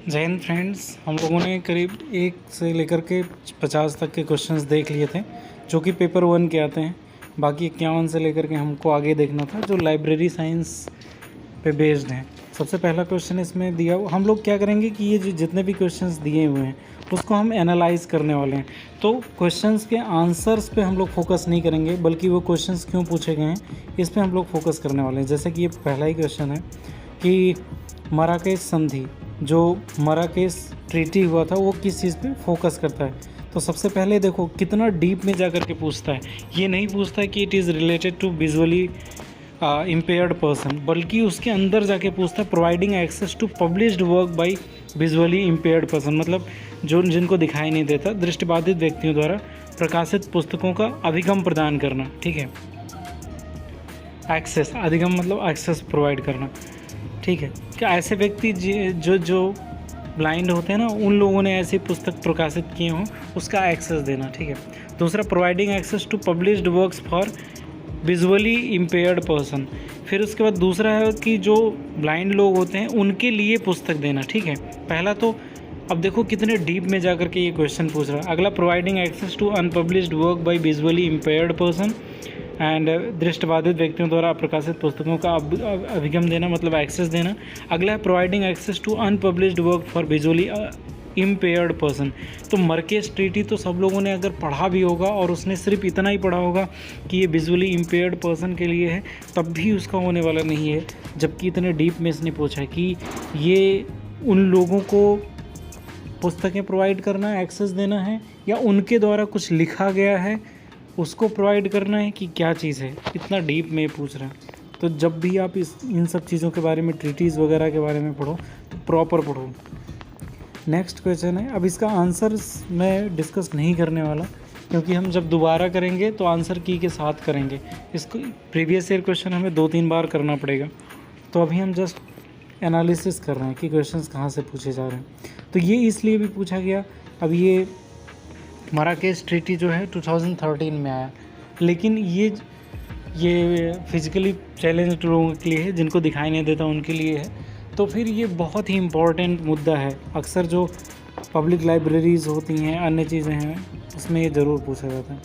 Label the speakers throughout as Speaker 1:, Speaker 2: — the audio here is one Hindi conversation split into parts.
Speaker 1: जय हिंद फ्रेंड्स। हम लोगों ने करीब 1 से लेकर के 50 तक के क्वेश्चंस देख लिए थे जो कि पेपर 1 के आते हैं। बाकी 51 से लेकर के हमको आगे देखना था जो लाइब्रेरी साइंस पे बेस्ड हैं। सबसे पहला क्वेश्चन इसमें दिया हम लोग क्या करेंगे कि ये जो जितने भी क्वेश्चंस दिए हुए हैं उसको हम एनालाइज करने वाले हैं। तो क्वेश्चंस के आंसर्स पे हम लोग फोकस नहीं करेंगे बल्कि वो क्वेश्चंस क्यों पूछे गए हैं इस पे हम लोग फोकस करने वाले हैं। जैसे कि ये पहला ही क्वेश्चन है कि मराकेश संधि, जो मराकेश ट्रीटी हुआ था, वो किस चीज़ पे फोकस करता है। तो सबसे पहले देखो कितना डीप में जा कर के पूछता है। ये नहीं पूछता है कि it is related to visually impaired person, बल्कि उसके अंदर जाके पूछता है providing access to published work by visually impaired person, मतलब जो जिनको दिखाई नहीं देता, दृष्टिबाधित व्यक्तियों द्वारा प्रकाशित पुस्तकों का अधिगम प्रदान करना। ठीक है, एक्सेस, अधिगम मतलब एक्सेस प्रोवाइड करना। ठीक है, क्या ऐसे व्यक्ति जो ब्लाइंड होते हैं ना, उन लोगों ने ऐसी पुस्तक प्रकाशित किए हों उसका एक्सेस देना। ठीक है। दूसरा, providing access to published works for visually impaired person. फिर उसके बाद दूसरा है कि जो ब्लाइंड लोग होते हैं उनके लिए पुस्तक देना। ठीक है, पहला तो अब देखो कितने डीप में जाकर के ये क्वेश्चन पूछ रहा है। अगला, providing access to unpublished work by visually impaired person and दृष्टिबाधित व्यक्तियों द्वारा प्रकाशित पुस्तकों का अभिगम देना, मतलब एक्सेस देना। अगला है providing access to unpublished work for visually impaired person. तो मराकेश ट्रीटी तो सब लोगों ने अगर पढ़ा भी होगा और उसने सिर्फ इतना ही पढ़ा होगा कि ये विजुअली इम्पेयर्ड पर्सन के लिए है, तब भी उसका होने वाला नहीं है, जबकि इतने डीप में इसने पूछा है कि ये उन लोगों को पुस्तकें प्रोवाइड करना है, एक्सेस देना है, या उनके द्वारा कुछ लिखा गया है उसको प्रोवाइड करना है, कि क्या चीज़ है। इतना डीप में पूछ रहा है। तो जब भी आप इन सब चीज़ों के बारे में, ट्रीटीज़ वगैरह के बारे में पढ़ो तो प्रॉपर पढ़ो। नेक्स्ट क्वेश्चन है, अब इसका आंसर मैं डिस्कस नहीं करने वाला क्योंकि हम जब दोबारा करेंगे तो आंसर की के साथ करेंगे। इसको प्रीवियस ईयर क्वेश्चन हमें 2-3 बार करना पड़ेगा। तो अभी हम जस्ट एनालिसिस कर रहे हैं कि क्वेश्चंस कहाँ से पूछे जा रहे हैं। तो ये इसलिए भी पूछा गया, अब ये मराकेश ट्रीटी जो है 2013 में आया, लेकिन ये फिजिकली चैलेंज्ड लोगों के लिए है, जिनको दिखाई नहीं देता उनके लिए है। तो फिर ये बहुत ही इम्पोर्टेंट मुद्दा है। अक्सर जो पब्लिक लाइब्रेरीज़ होती हैं, अन्य चीज़ें हैं, उसमें ये ज़रूर पूछा जाता है।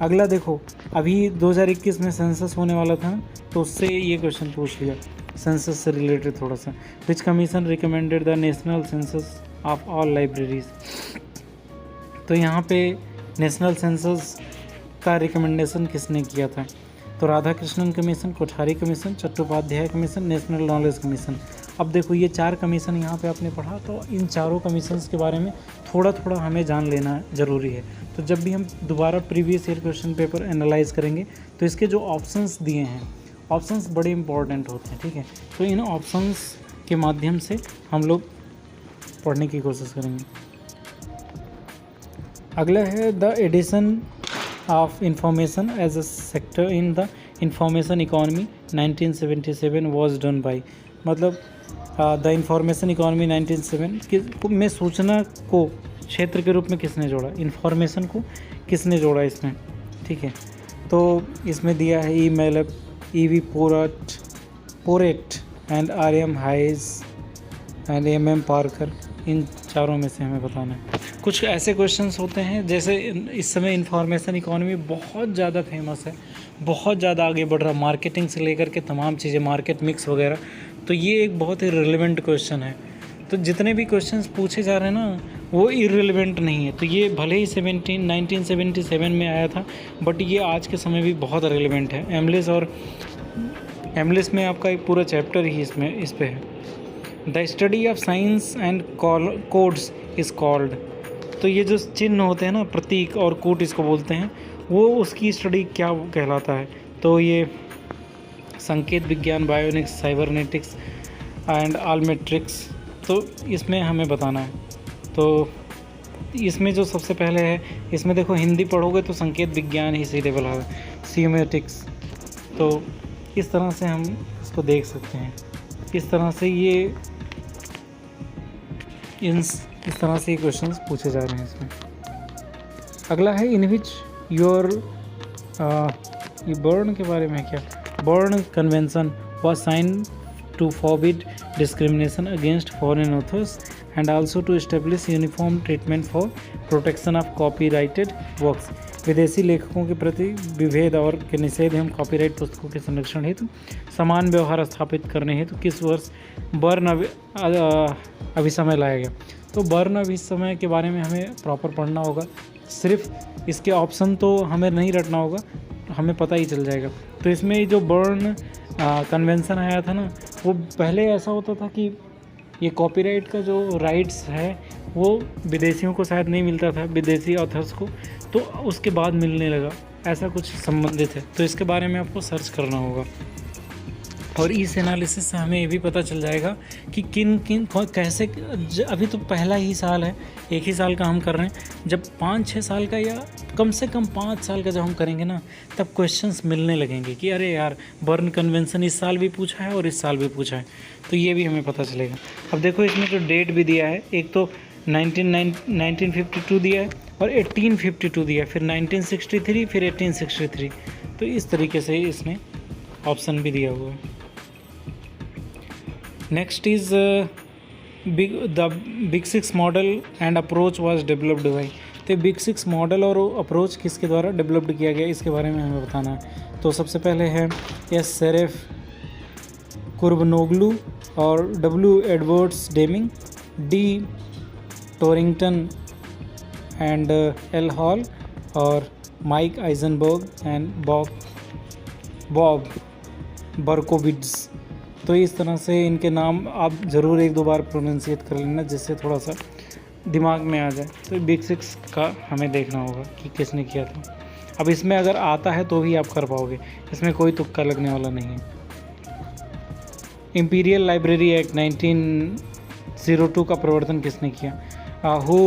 Speaker 1: अगला देखो, अभी 2021 में सेंसस होने वाला था, तो उससे ये क्वेश्चन पूछ लिया, सेंसस से रिलेटेड थोड़ा सा। Which commission recommended the national census of all libraries. तो यहाँ पे नेशनल सेंसस का रिकमेंडेशन किसने किया था? तो Radhakrishnan commission, Kothari commission, Chattopadhyay commission, national knowledge commission. अब देखो ये 4 कमीशन यहाँ पे आपने पढ़ा, तो इन चारों कमीशंस के बारे में थोड़ा थोड़ा हमें जान लेना ज़रूरी है। तो जब भी हम दोबारा previous year question paper analyse करेंगे तो इसके जो ऑप्शंस दिए हैं, ऑप्शंस बड़े इंपॉर्टेंट होते हैं। ठीक है, तो इन ऑप्शंस के माध्यम से हम लोग पढ़ने की कोशिश करेंगे। अगला है the edition of information as a sector in the information economy 1977 was done by, मतलब द इंफॉर्मेशन इकोनॉमी 1977 में सूचना को क्षेत्र के रूप में किसने जोड़ा, इंफॉर्मेशन को किसने जोड़ा इसमें। ठीक है, तो इसमें दिया है ई मेलप, ई.वी. पोरेट and R M. Hays and M M. Parker. इन चारों में से हमें बताना है। कुछ ऐसे क्वेश्चंस होते हैं, जैसे इस समय इंफॉर्मेशन इकोनॉमी बहुत ज़्यादा फेमस है, बहुत ज़्यादा आगे बढ़ रहा है, मार्केटिंग से लेकर के तमाम चीज़ें, मार्केट मिक्स वगैरह। तो ये एक बहुत ही रिलेवेंट क्वेश्चन है। तो जितने भी क्वेश्चंस पूछे जा रहे हैं ना, वो इररिलेवेंट नहीं है। तो ये भले ही 1977 में आया था, बट ये आज के समय भी बहुत रिलेवेंट है। एमलेस में आपका एक पूरा चैप्टर ही इस पे है। The study of science and codes is called. तो ये जो चिन्ह होते हैं ना, प्रतीक और कूट इसको बोलते हैं, वो उसकी स्टडी क्या कहलाता है? तो ये संकेत विज्ञान, बायोनिक्स, साइबरनेटिक्स एंड आलमेट्रिक्स। तो इसमें हमें बताना है। तो इसमें जो सबसे पहले है, इसमें देखो हिंदी पढ़ोगे तो संकेत विज्ञान ही सीधे बोला है, सीमेटिक्स। तो इस तरह से हम इसको देख सकते हैं। इस तरह से इस तरह से क्वेश्चंस पूछे जा रहे हैं इसमें। अगला है इन विच योर, ये बर्न के बारे में क्या, Berne convention was sign to forbid discrimination against foreign authors and also to establish uniform treatment for protection of copyrighted works. विदेशी लेखकों के प्रति विभेद और के निषेध एवं कॉपीराइट पुस्तकों के संरक्षण हेतु समान व्यवहार स्थापित करने हेतु किस वर्ष बर्न अभिसमय लाया गया। तो बर्न अभिसमय के बारे में हमें प्रॉपर पढ़ना होगा, सिर्फ इसके ऑप्शन तो हमें नहीं रटना होगा, हमें पता ही चल जाएगा। तो इसमें जो बर्न कन्वेंशन आया था ना, वो पहले ऐसा होता था कि ये कॉपीराइट का जो राइट्स है वो विदेशियों को शायद नहीं मिलता था, विदेशी ऑथर्स को, तो उसके बाद मिलने लगा, ऐसा कुछ संबंधित है। तो इसके बारे में आपको सर्च करना होगा। और इस एनालिसिस से हमें ये भी पता चल जाएगा कि किन किन कैसे, अभी तो पहला ही साल है, एक ही साल का हम कर रहे हैं। जब 5-6 साल का या कम से कम 5 साल का जब हम करेंगे ना, तब क्वेश्चंस मिलने लगेंगे कि अरे यार बर्न कन्वेंशन इस साल भी पूछा है और इस साल भी पूछा है, तो ये भी हमें पता चलेगा। अब देखो इसमें तो डेट भी दिया है, एक तो 1952 दिया है और 1852 दिया है, फिर 1963, फिर 1863। तो इस तरीके से इसने ऑप्शन भी दिया हुआ है। Next is the big 6 model and approach was developed by. तो बिग 6 मॉडल और अप्रोच किसके द्वारा डेवलप्ड किया गया, इसके बारे में हमें बताना है। तो सबसे पहले है एस सेरेफ कुर्बनोग्लू और W Edwards Deming, D Torrington and L Hall और Mike Eisenberg and Bob Berkowitz. तो इस तरह से इनके नाम आप ज़रूर 1-2 बार प्रोनाउंसिएट कर लेना, जिससे थोड़ा सा दिमाग में आ जाए। तो बिग 6 का हमें देखना होगा कि किसने किया था। अब इसमें अगर आता है तो ही आप कर पाओगे, इसमें कोई तुक्का लगने वाला नहीं है। इंपीरियल लाइब्रेरी एक्ट 1902 का प्रवर्तन किसने किया, who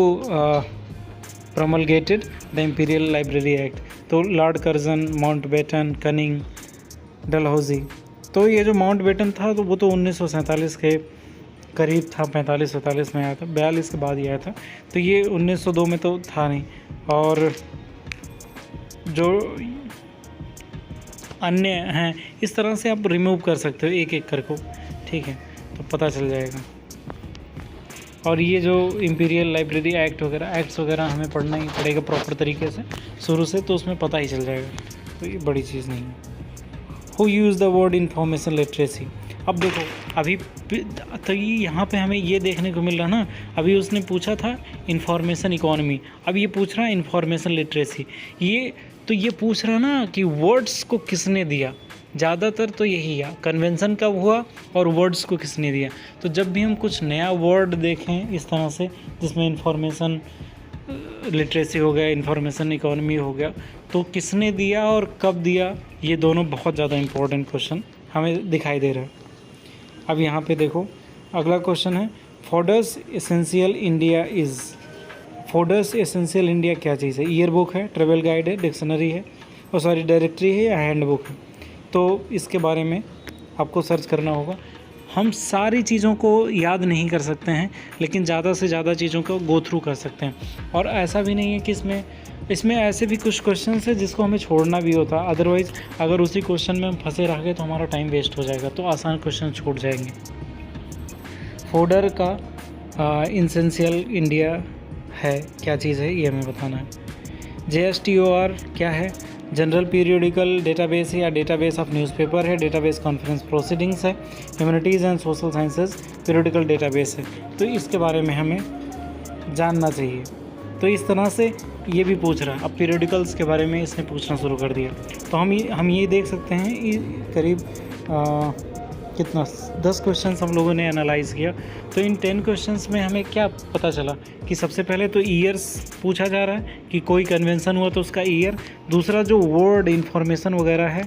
Speaker 1: promulgated the imperial library act. तो Lord Curzon, Mountbatten, Canning, Dalhousie. तो ये जो माउंटबेटन था तो वो तो 1947 के करीब था, 45-47 में आया था, 42 के बाद ही आया था। तो ये 1902 में तो था नहीं। और जो अन्य हैं इस तरह से आप रिमूव कर सकते हो एक एक करके, ठीक है, तो पता चल जाएगा। और ये जो इंपीरियल लाइब्रेरी एक्ट वगैरह, एक्ट्स वगैरह हमें पढ़ना ही पड़ेगा प्रॉपर तरीके से शुरू से, तो उसमें पता ही चल जाएगा। तो ये बड़ी चीज़ नहीं है। Who use the word information literacy. अब देखो अभी तो ये यहाँ पे हमें ये देखने को मिल रहा ना, अभी उसने पूछा था इंफॉर्मेशन इकोनॉमी, अब ये पूछ रहा है इंफॉर्मेशन लिटरेसी। ये पूछ रहा ना कि वर्ड्स को किसने दिया, ज़्यादातर तो यही है, कन्वेंशन कब हुआ और वर्ड्स को किसने दिया। तो जब भी हम कुछ नया वर्ड देखें इस तरह से, जिसमें इंफॉर्मेशन लिटरेसी हो गया, इंफॉर्मेशन इकोनॉमी हो गया, तो किसने दिया और कब दिया, ये दोनों बहुत ज़्यादा इंपॉर्टेंट क्वेश्चन हमें दिखाई दे रहा है। अब यहाँ पे देखो अगला क्वेश्चन है, Fodor's essential India is. Fodor's essential India क्या चीज़ है, ईयर बुक है, ट्रेवल गाइड है, डिक्शनरी है, और सॉरी डायरेक्टरी है या हैंड बुक है। तो इसके बारे में आपको सर्च करना होगा। हम सारी चीज़ों को याद नहीं कर सकते हैं, लेकिन ज़्यादा से ज़्यादा चीज़ों को गो थ्रू कर सकते हैं। और ऐसा भी नहीं है कि इसमें ऐसे भी कुछ क्वेश्चन है जिसको हमें छोड़ना भी होता, अदरवाइज़ अगर उसी क्वेश्चन में हम फंसे रह गए तो हमारा टाइम वेस्ट हो जाएगा, तो आसान क्वेश्चन छूट जाएंगे। फोर्डर का एसेंशियल इंडिया है क्या चीज़ है, ये हमें बताना है। JSTOR क्या है, जनरल पीरियोडिकल डेटाबेस है या डेटाबेस ऑफ न्यूज़पेपर है, डेटाबेस कॉन्फ्रेंस प्रोसीडिंग्स है, humanities and social sciences periodical database है। तो इसके बारे में हमें जानना चाहिए। तो इस तरह से ये भी पूछ रहा है। अब पीरियोडिकल्स के बारे में इसने पूछना शुरू कर दिया, तो हम ये देख सकते हैं करीब कितना 10 क्वेश्चंस हम लोगों ने एनालाइज़ किया। तो इन 10 क्वेश्चंस में हमें क्या पता चला कि सबसे पहले तो ईयर्स पूछा जा रहा है कि कोई कन्वेंशन हुआ तो उसका ईयर, दूसरा जो वर्ड इंफॉर्मेशन वगैरह है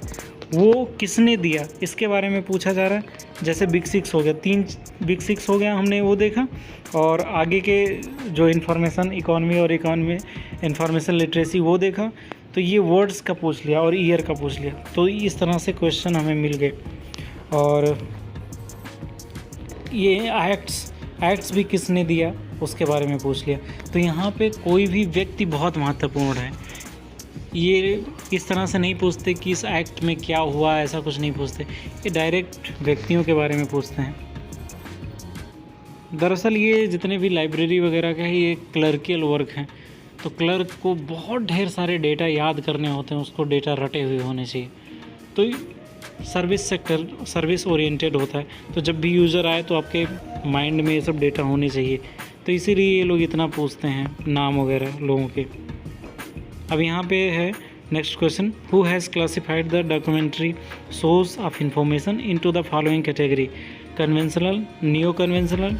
Speaker 1: वो किसने दिया इसके बारे में पूछा जा रहा है। जैसे बिग 6 हो गया, 3 बिग 6 हो गया, हमने वो देखा, और आगे के जो इंफॉर्मेशन इकोनॉमी और इंफॉर्मेशन लिटरेसी वो देखा। तो ये वर्ड्स का पूछ लिया और ईयर का पूछ लिया, तो इस तरह से क्वेश्चन हमें मिल गए। और ये एक्ट्स भी किसने दिया उसके बारे में पूछ लिया। तो यहाँ पे कोई भी व्यक्ति बहुत महत्वपूर्ण है। ये इस तरह से नहीं पूछते कि इस एक्ट में क्या हुआ, ऐसा कुछ नहीं पूछते, ये डायरेक्ट व्यक्तियों के बारे में पूछते हैं। दरअसल ये जितने भी लाइब्रेरी वगैरह का है ये क्लर्कियल वर्क है, तो क्लर्क को बहुत ढेर सारे डेटा याद करने होते हैं, उसको डेटा रटे हुए होने चाहिए। तो सर्विस सेक्टर सर्विस ओरिएंटेड होता है, तो जब भी यूज़र आए तो आपके माइंड में ये सब डेटा होने चाहिए, तो इसीलिए ये लोग इतना पूछते हैं नाम वगैरह लोगों के। अब यहाँ पे है next question, who has classified the documentary source of information into the following category, conventional, neo conventional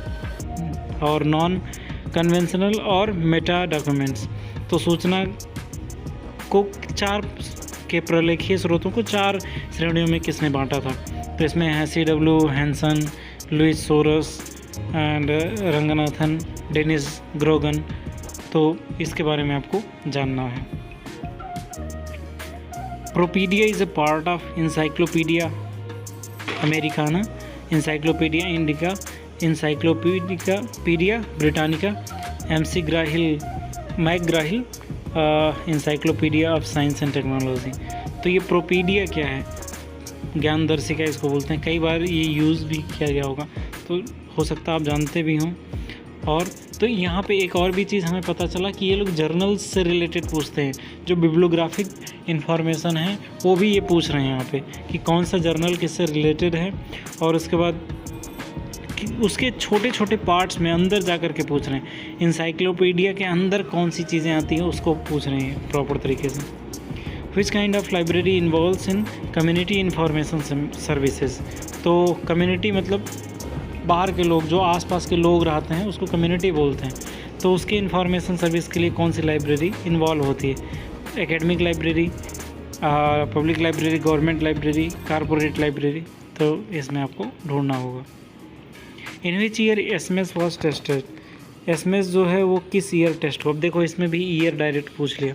Speaker 1: और नॉन कन्वेंशनल और मेटा डॉक्यूमेंट्स। तो सूचना को 4 के प्रलेखीय स्रोतों को 4 श्रेणियों में किसने बांटा था? तो इसमें है CW Hanson, Louis Shores and Ranganathan, Dennis Grogan. तो इसके बारे में आपको जानना है। Propaedia is a part of Encyclopedia Americana, Encyclopedia Indica, Encyclopaedia Britannica, McGraw Hill encyclopedia of science and technology. तो ये प्रोपीडिया क्या है? ज्ञान दर्शिका इसको बोलते हैं, कई बार ये यूज़ भी किया गया होगा, तो हो सकता है आप जानते भी हों। और तो यहाँ पे एक और भी चीज़ हमें पता चला कि ये लोग जर्नल्स से रिलेटेड पूछते हैं, जो बिब्लियोग्राफिक इन्फॉर्मेशन है वो भी ये पूछ रहे हैं यहाँ पे कि कौन सा जर्नल किससे रिलेटेड है, और उसके बाद उसके छोटे छोटे पार्ट्स में अंदर जा कर के पूछ रहे हैं। इंसाइक्लोपीडिया के अंदर कौन सी चीज़ें आती हैं उसको पूछ रहे हैं प्रॉपर तरीके से। Which kind of library involves in community information services. तो कम्युनिटी मतलब बाहर के लोग, जो आसपास के लोग रहते हैं उसको कम्युनिटी बोलते हैं। तो उसके इन्फॉर्मेशन सर्विस के लिए कौन सी लाइब्रेरी इन्वॉल्व होती है? Academic library, public library, government library, corporate library. तो इसमें आपको ढूंढना होगा। In which year SMS was tested. SMS जो है वो किस ईयर टेस्ट हुआ? अब देखो इसमें भी ईयर डायरेक्ट पूछ लिया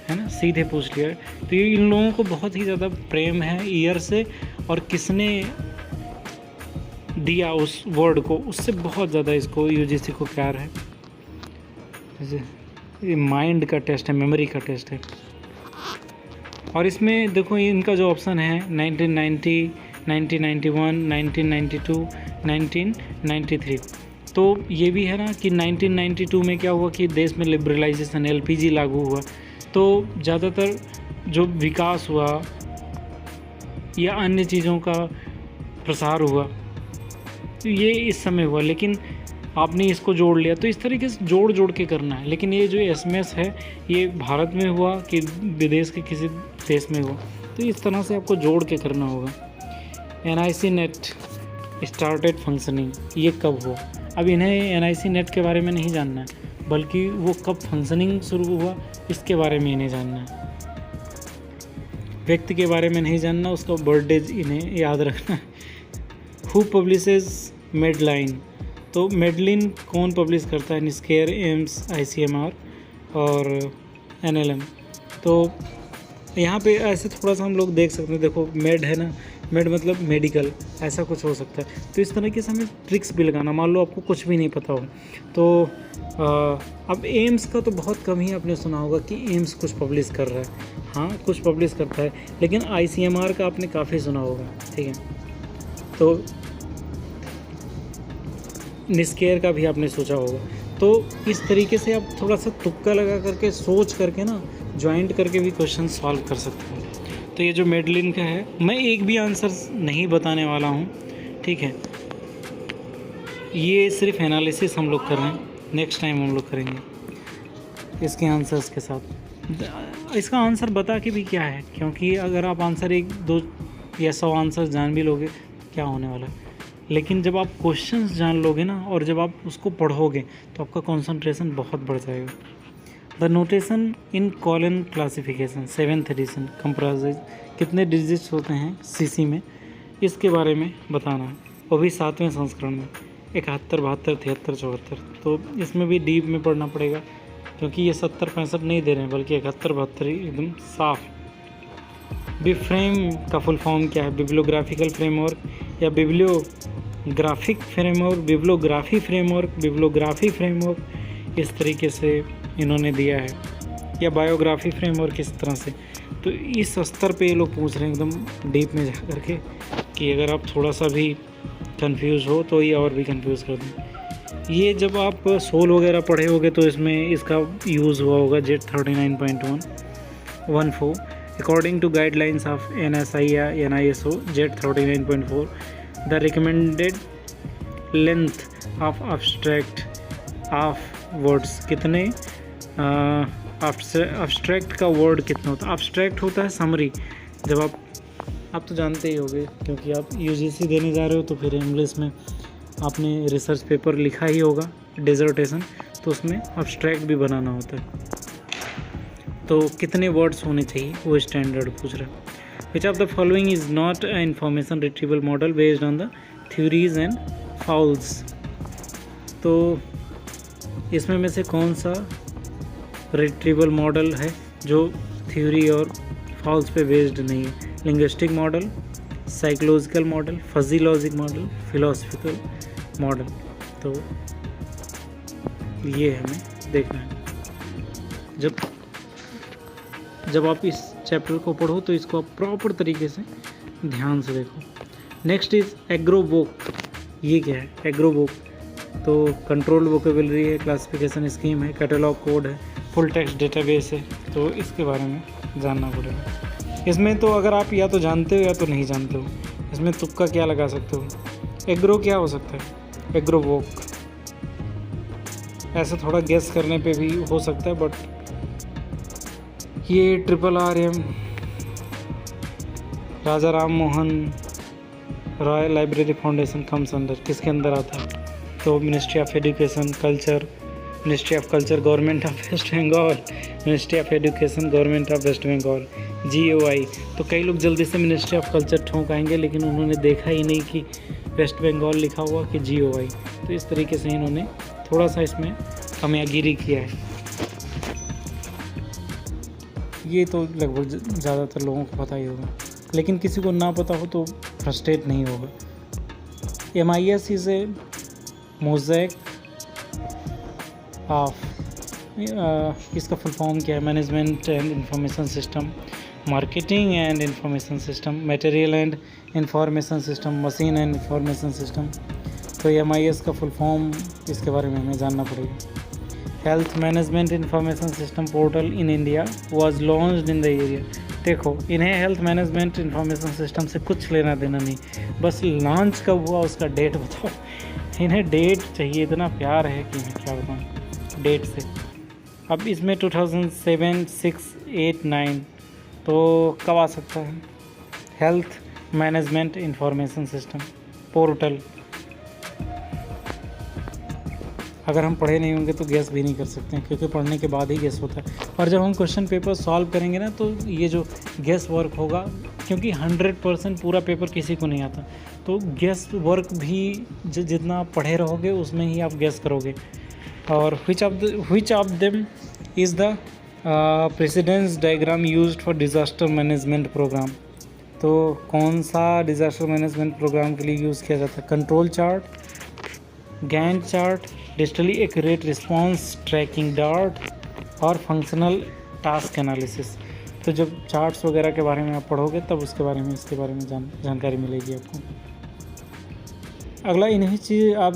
Speaker 1: है ना, सीधे पूछ लिया। तो ये इन लोगों को बहुत ही ज़्यादा प्रेम है ईयर से, और किसने दिया उस वर्ड को, उससे बहुत ज़्यादा इसको UGC को प्यार है। ये माइंड का टेस्ट है, मेमोरी का टेस्ट है। और इसमें देखो इनका जो ऑप्शन है 1990, 1991, 1992, 1993। तो ये भी है ना कि 1992 में क्या हुआ कि देश में लिबरलाइजेशन, LPG लागू हुआ, तो ज़्यादातर जो विकास हुआ या अन्य चीज़ों का प्रसार हुआ तो ये इस समय हुआ, लेकिन आपने इसको जोड़ लिया। तो इस तरीके से जोड़ जोड़ के करना है। लेकिन ये जो SMS है ये भारत में हुआ कि विदेश के किसी देश में हुआ, तो इस तरह से आपको जोड़ के करना होगा। NIC नेट स्टार्टेड फंक्शनिंग, ये कब हुआ? अब इन्हें NIC नेट के बारे में नहीं जानना है, बल्कि वो कब फंक्शनिंग शुरू हुआ इसके बारे में इन्हें जानना है। व्यक्ति के बारे में नहीं जानना, उसका बर्थडे इन्हें याद रखना है। Who publishes Medline? तो मेडलिन कौन पब्लिश करता है? निस्केयर, एम्स, ICMR और NLM। तो यहाँ पे ऐसे थोड़ा सा हम लोग देख सकते हैं, देखो मेड है ना, मेड मतलब मेडिकल, ऐसा कुछ हो सकता है। तो इस तरीके से हमें ट्रिक्स भी लगाना। मान लो आपको कुछ भी नहीं पता हो तो अब एम्स का तो बहुत कम ही आपने सुना होगा कि एम्स कुछ पब्लिश कर रहा है। हाँ, कुछ पब्लिश करता है, लेकिन ICMR का आपने काफ़ी सुना होगा, ठीक है। तो निस्केयर का भी आपने सोचा होगा। तो इस तरीके से आप थोड़ा सा तुक्का लगा करके, सोच करके ना, ज्वाइंट करके भी क्वेश्चन सॉल्व कर सकते हैं। तो ये जो मेडलिन का है, मैं एक भी आंसर नहीं बताने वाला हूँ, ठीक है। ये सिर्फ एनालिसिस हम लोग कर रहे हैं, नेक्स्ट टाइम हम लोग करेंगे इसके आंसर्स के साथ। इसका आंसर बता के भी क्या है, क्योंकि अगर आप आंसर 1, 2 या 100 आंसर जान भी लोगे क्या होने वाला है। लेकिन जब आप क्वेश्चंस जान लोगे ना, और जब आप उसको पढ़ोगे तो आपका कंसंट्रेशन बहुत बढ़ जाएगा। The notation in colon classification 7th edition comprises, कितने डिजिट्स होते हैं CC में, इसके बारे में बताना है। वो भी 7वें संस्करण में 71, 72, 73, 74। तो इसमें भी डीप में पढ़ना पड़ेगा, क्योंकि ये 70, 65 नहीं दे रहे हैं, बल्कि 71, 72 एकदम साफ। बिफ्रेम का फुल फॉर्म क्या है? बिब्लियोग्राफिकल फ्रेमवर्क या bibliographic framework, bibliography framework, bibliography framework, इस तरीके से इन्होंने दिया है, या बायोग्राफी फ्रेमवर्क, इस तरह से। तो इस स्तर पे ये लोग पूछ रहे हैं एकदम डीप में जा कर के, कि अगर आप थोड़ा सा भी कंफ्यूज हो तो ये और भी कंफ्यूज कर दें। ये जब आप सोल वगैरह पढ़े होगे तो इसमें इसका यूज़ हुआ होगा Z 39.14 according to guidelines of NSI या NISO Z 39.4 the recommended length of abstract of words कितने अब्स्ट्रैक्ट का वर्ड कितना होता है। अब्स्ट्रैक्ट होता है समरी। जब आप तो जानते ही होंगे क्योंकि आप UGC देने जा रहे हो, तो फिर इंग्लिश में आपने रिसर्च पेपर लिखा ही होगा डिसर्टेशन, तो उसमें अब्स्ट्रैक्ट भी बनाना होता है। तो कितने वर्ड्स होने चाहिए वो स्टैंडर्ड पूछ रहा है। Which of the following is not a information retrieval model based on the theories and fowls. तो इसमें में से कौन सा रिट्रीवल मॉडल है जो थ्योरी और फॉल्स पे बेस्ड नहीं है? Linguistic model, psychological model, fuzzy logic model, philosophical model. तो ये हमें देखना है। जब आप इस चैप्टर को पढ़ो तो इसको आप प्रॉपर तरीके से ध्यान से देखो। नेक्स्ट इज एग्रोवोक। ये क्या है एग्रोवोक? तो कंट्रोल वोकेबलरी है, क्लासिफिकेशन स्कीम है, कैटलॉग कोड है, फुल टेक्स्ट डेटाबेस है। तो इसके बारे में जानना पड़ेगा। इसमें तो अगर आप या तो जानते हो या तो नहीं जानते हो, इसमें तुक्का क्या लगा सकते हो। एग्रो क्या हो सकता है? एग्रोवोक ऐसा थोड़ा गेस करने पे भी हो सकता है, बट ये RRM Raja Ram Mohan Roy library foundation comes under, किसके अंदर आता है? तो ministry of education culture, ministry of culture government of West Bengal, ministry of education government of West Bengal, GOI। तो कई लोग जल्दी से मिनिस्ट्री ऑफ कल्चर ठोंक आएंगे, लेकिन उन्होंने देखा ही नहीं कि वेस्ट बंगाल लिखा हुआ कि GOI। तो इस तरीके से इन्होंने थोड़ा सा इसमें कमियागिरी किया है। ये तो लगभग ज़्यादातर लोगों को पता ही होगा, लेकिन किसी को ना पता हो तो फ्रस्ट्रेट नहीं होगा। MIS is a mosaic of, इसका फुल फॉर्म क्या है? Management and information system, marketing and information system, material and information system, machine and information system. तो MIS का फुल फॉर्म इसके बारे में हमें जानना पड़ेगा। Health management information system portal in India was launched in the area. देखो, इन्हें हेल्थ मैनेजमेंट इंफॉर्मेशन सिस्टम से कुछ लेना देना नहीं, बस लॉन्च कब हुआ उसका डेट बताओ। इन्हें डेट चाहिए, इतना प्यार है कि मैं क्या बताऊँ डेट से। अब इसमें 2007, 6, 8, 9 तो कब आ सकता है? Health management information system portal. अगर हम पढ़े नहीं होंगे तो गेस भी नहीं कर सकते हैं, क्योंकि पढ़ने के बाद ही गेस होता है। और जब हम क्वेश्चन पेपर सॉल्व करेंगे ना, तो ये जो गेस वर्क होगा, क्योंकि 100% पूरा पेपर किसी को नहीं आता, तो गेस वर्क भी जितना आप पढ़े रहोगे उसमें ही आप गेस करोगे। और which of them is the precedence diagram used for disaster management programme. तो कौन सा डिज़ास्टर मैनेजमेंट प्रोग्राम के लिए यूज़ किया जाता है? Control chart, Gantt chart, digitally accurate response tracking dart और फंक्शनल टास्क एनालिसिस। तो जब चार्ट्स वगैरह के बारे में आप पढ़ोगे तब इसके बारे में जानकारी मिलेगी आपको। अगला इन्हीं चीज़ आप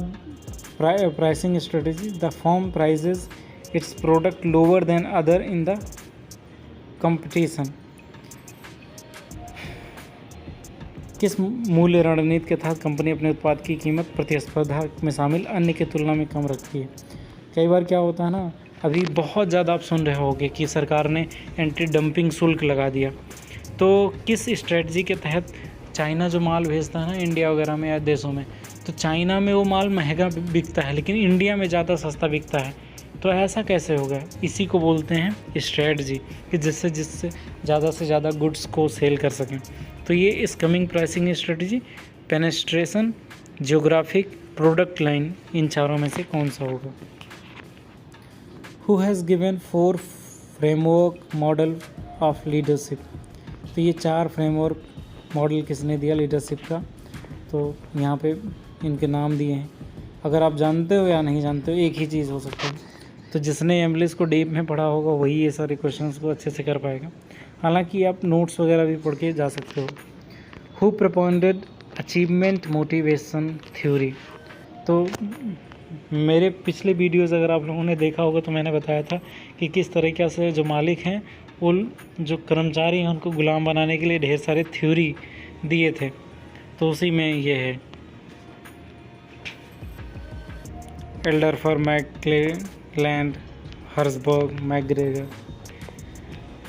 Speaker 1: pricing strategy. The firm prices its product lower than other in the competition. किस मूल्य रणनीति के तहत कंपनी अपने उत्पाद की कीमत प्रतिस्पर्धा में शामिल अन्य की तुलना में कम रखती है? कई बार क्या होता है ना, अभी बहुत ज़्यादा आप सुन रहे होंगे कि सरकार ने एंटी डंपिंग शुल्क लगा दिया। तो किस स्ट्रेटजी के तहत चाइना जो माल भेजता है ना इंडिया वगैरह में या देशों में, तो चाइना में वो माल महंगा बिकता है लेकिन इंडिया में ज़्यादा सस्ता बिकता है। तो ऐसा कैसे होगा? इसी को बोलते हैं स्ट्रेटजी, कि जिससे ज़्यादा से ज़्यादा गुड्स को सेल कर सकें। तो ये skimming pricing strategy, penetration, geographic, product line, इन चारों में से कौन सा होगा? Who has given 4 framework model of leadership. तो ये 4 फ्रेमवर्क मॉडल किसने दिया लीडरशिप का? तो यहाँ पे इनके नाम दिए हैं। अगर आप जानते हो या नहीं जानते हो, एक ही चीज़ हो सकता है। तो जिसने इंग्लिश को डीप में पढ़ा होगा वही ये सारे क्वेश्चंस को अच्छे से कर पाएगा। हालांकि आप नोट्स वगैरह भी पढ़ के जा सकते हो। Who propounded achievement motivation theory. तो मेरे पिछले वीडियोज़ अगर आप लोगों ने देखा होगा तो मैंने बताया था कि किस तरीक़े से जो मालिक हैं वो जो कर्मचारी हैं उनको गुलाम बनाने के लिए ढेर सारे थ्योरी दिए थे, तो उसी में ये है एल्डरफर, मैकक्लेलैंड, हर्सबर्ग, मैकग्रेगर।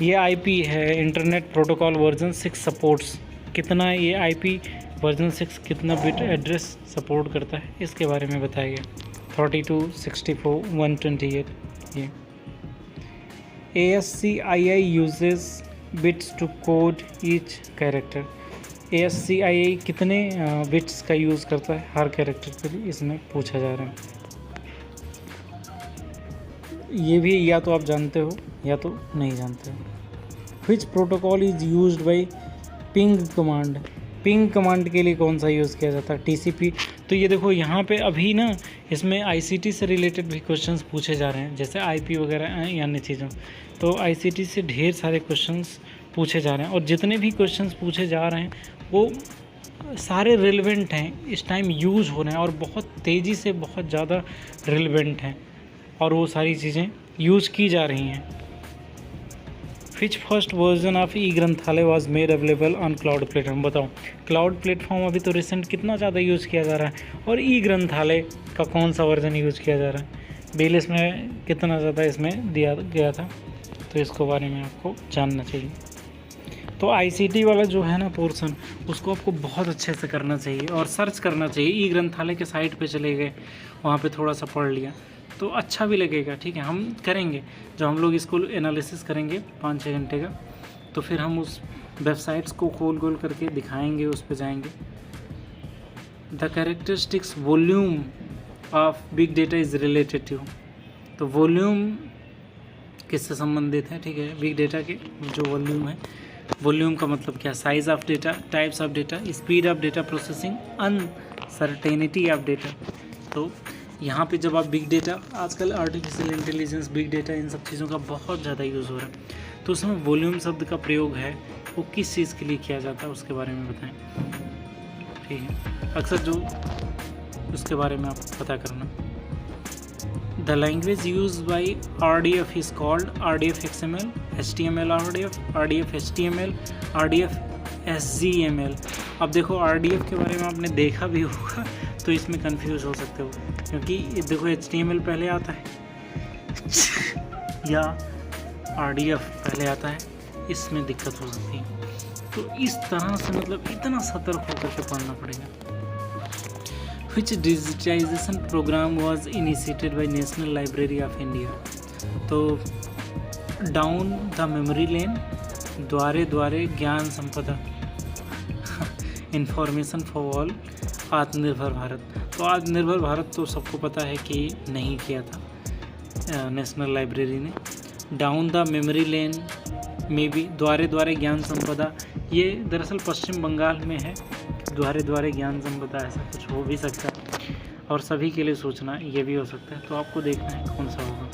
Speaker 1: ये आईपी है, इंटरनेट प्रोटोकॉल वर्जन 6 सपोर्ट्स। कितना ये आईपी वर्जन 6 कितना बिट एड्रेस सपोर्ट करता है इसके बारे में बताया गया। 32, 64, 128। ये ASCII uses bits to code each character। ASCII कितने बिट्स का यूज़ करता है हर कैरेक्टर के लिए, इसमें पूछा जा रहा है। ये भी या तो आप जानते हो या तो नहीं जानते हो। विच protocol is used by ping command. Ping command के लिए कौन सा यूज़ किया जाता है? TCP। तो ये देखो यहाँ पे अभी ना इसमें ICT से रिलेटेड भी क्वेश्चंस पूछे जा रहे हैं, जैसे IP वगैरह या अन्य चीज़ों। तो ICT से ढेर सारे क्वेश्चंस पूछे जा रहे हैं, और जितने भी क्वेश्चंस पूछे जा रहे हैं वो सारे रिलेवेंट हैं, इस टाइम यूज़ हो रहे हैं और बहुत तेज़ी से बहुत ज़्यादा रिलेवेंट हैं, और वो सारी चीज़ें यूज़ की जा रही हैं। विच फर्स्ट वर्जन ऑफ ई ग्रंथालय was made available on cloud platform. बताओ, क्लाउड प्लेटफॉर्म अभी तो रिसेंट कितना ज़्यादा यूज़ किया जा रहा है, और ई ग्रंथालय का कौन सा वर्जन यूज़ किया जा रहा है? BLS में कितना ज़्यादा इसमें दिया गया था, तो इसको बारे में आपको जानना चाहिए। तो ICT वाला जो है ना पोर्सन, उसको आपको बहुत अच्छे से करना चाहिए और सर्च करना चाहिए। ई ग्रंथालय के साइट पे चले गए, वहाँ पे थोड़ा सा पढ़ लिया तो अच्छा भी लगेगा। ठीक है, हम करेंगे जब हम लोग इसको एनालिसिस करेंगे 5-6 घंटे का, तो फिर हम उस वेबसाइट्स को खोल करके दिखाएंगे, उस पर जाएंगे। The characteristics volume of big data is related to. तो वॉल्यूम किससे संबंधित है? ठीक है, बिग डेटा के जो वॉल्यूम है, वॉल्यूम का मतलब क्या? Size of data, types of data, speed of data processing, uncertainty of data. तो यहाँ पे जब आप बिग डेटा, आजकल आर्टिफिशियल इंटेलिजेंस, बिग डेटा, इन सब चीज़ों का बहुत ज़्यादा यूज़ हो रहा है, तो उसमें वॉल्यूम शब्द का प्रयोग है वो किस चीज़ के लिए किया जाता है उसके बारे में बताएं। ठीक है, अक्सर जो उसके बारे में आप पता करना। The language use by RDF is called RDF XML, HTML RDF, RDF HTML, RDF SGML। अब देखो RDF के बारे में आपने देखा भी होगा, तो इसमें कंफ्यूज हो सकते हो, क्योंकि देखो HTML पहले आता है या RDF पहले आता है, इसमें दिक्कत हो सकती है। तो इस तरह से मतलब इतना सतर्क होकर के पढ़ना पड़ेगा। Which digitization program was initiated by National Library of India? तो डाउन द मेमोरी लेन, द्वारे द्वारे ज्ञान संपदा, इंफॉर्मेशन फॉर ऑल, आत्मनिर्भर भारत। तो आत्मनिर्भर भारत तो सबको पता है कि नहीं किया था नेशनल लाइब्रेरी ने। डाउन द मेमोरी लेन में भी द्वारे द्वारे ज्ञान संपदा, ये दरअसल पश्चिम बंगाल में है। द्वारे द्वारे ज्ञान संपदा ऐसा कुछ हो भी सकता है, और सभी के लिए सोचना ये भी हो सकता है, तो आपको देखना है कौन सा होगा।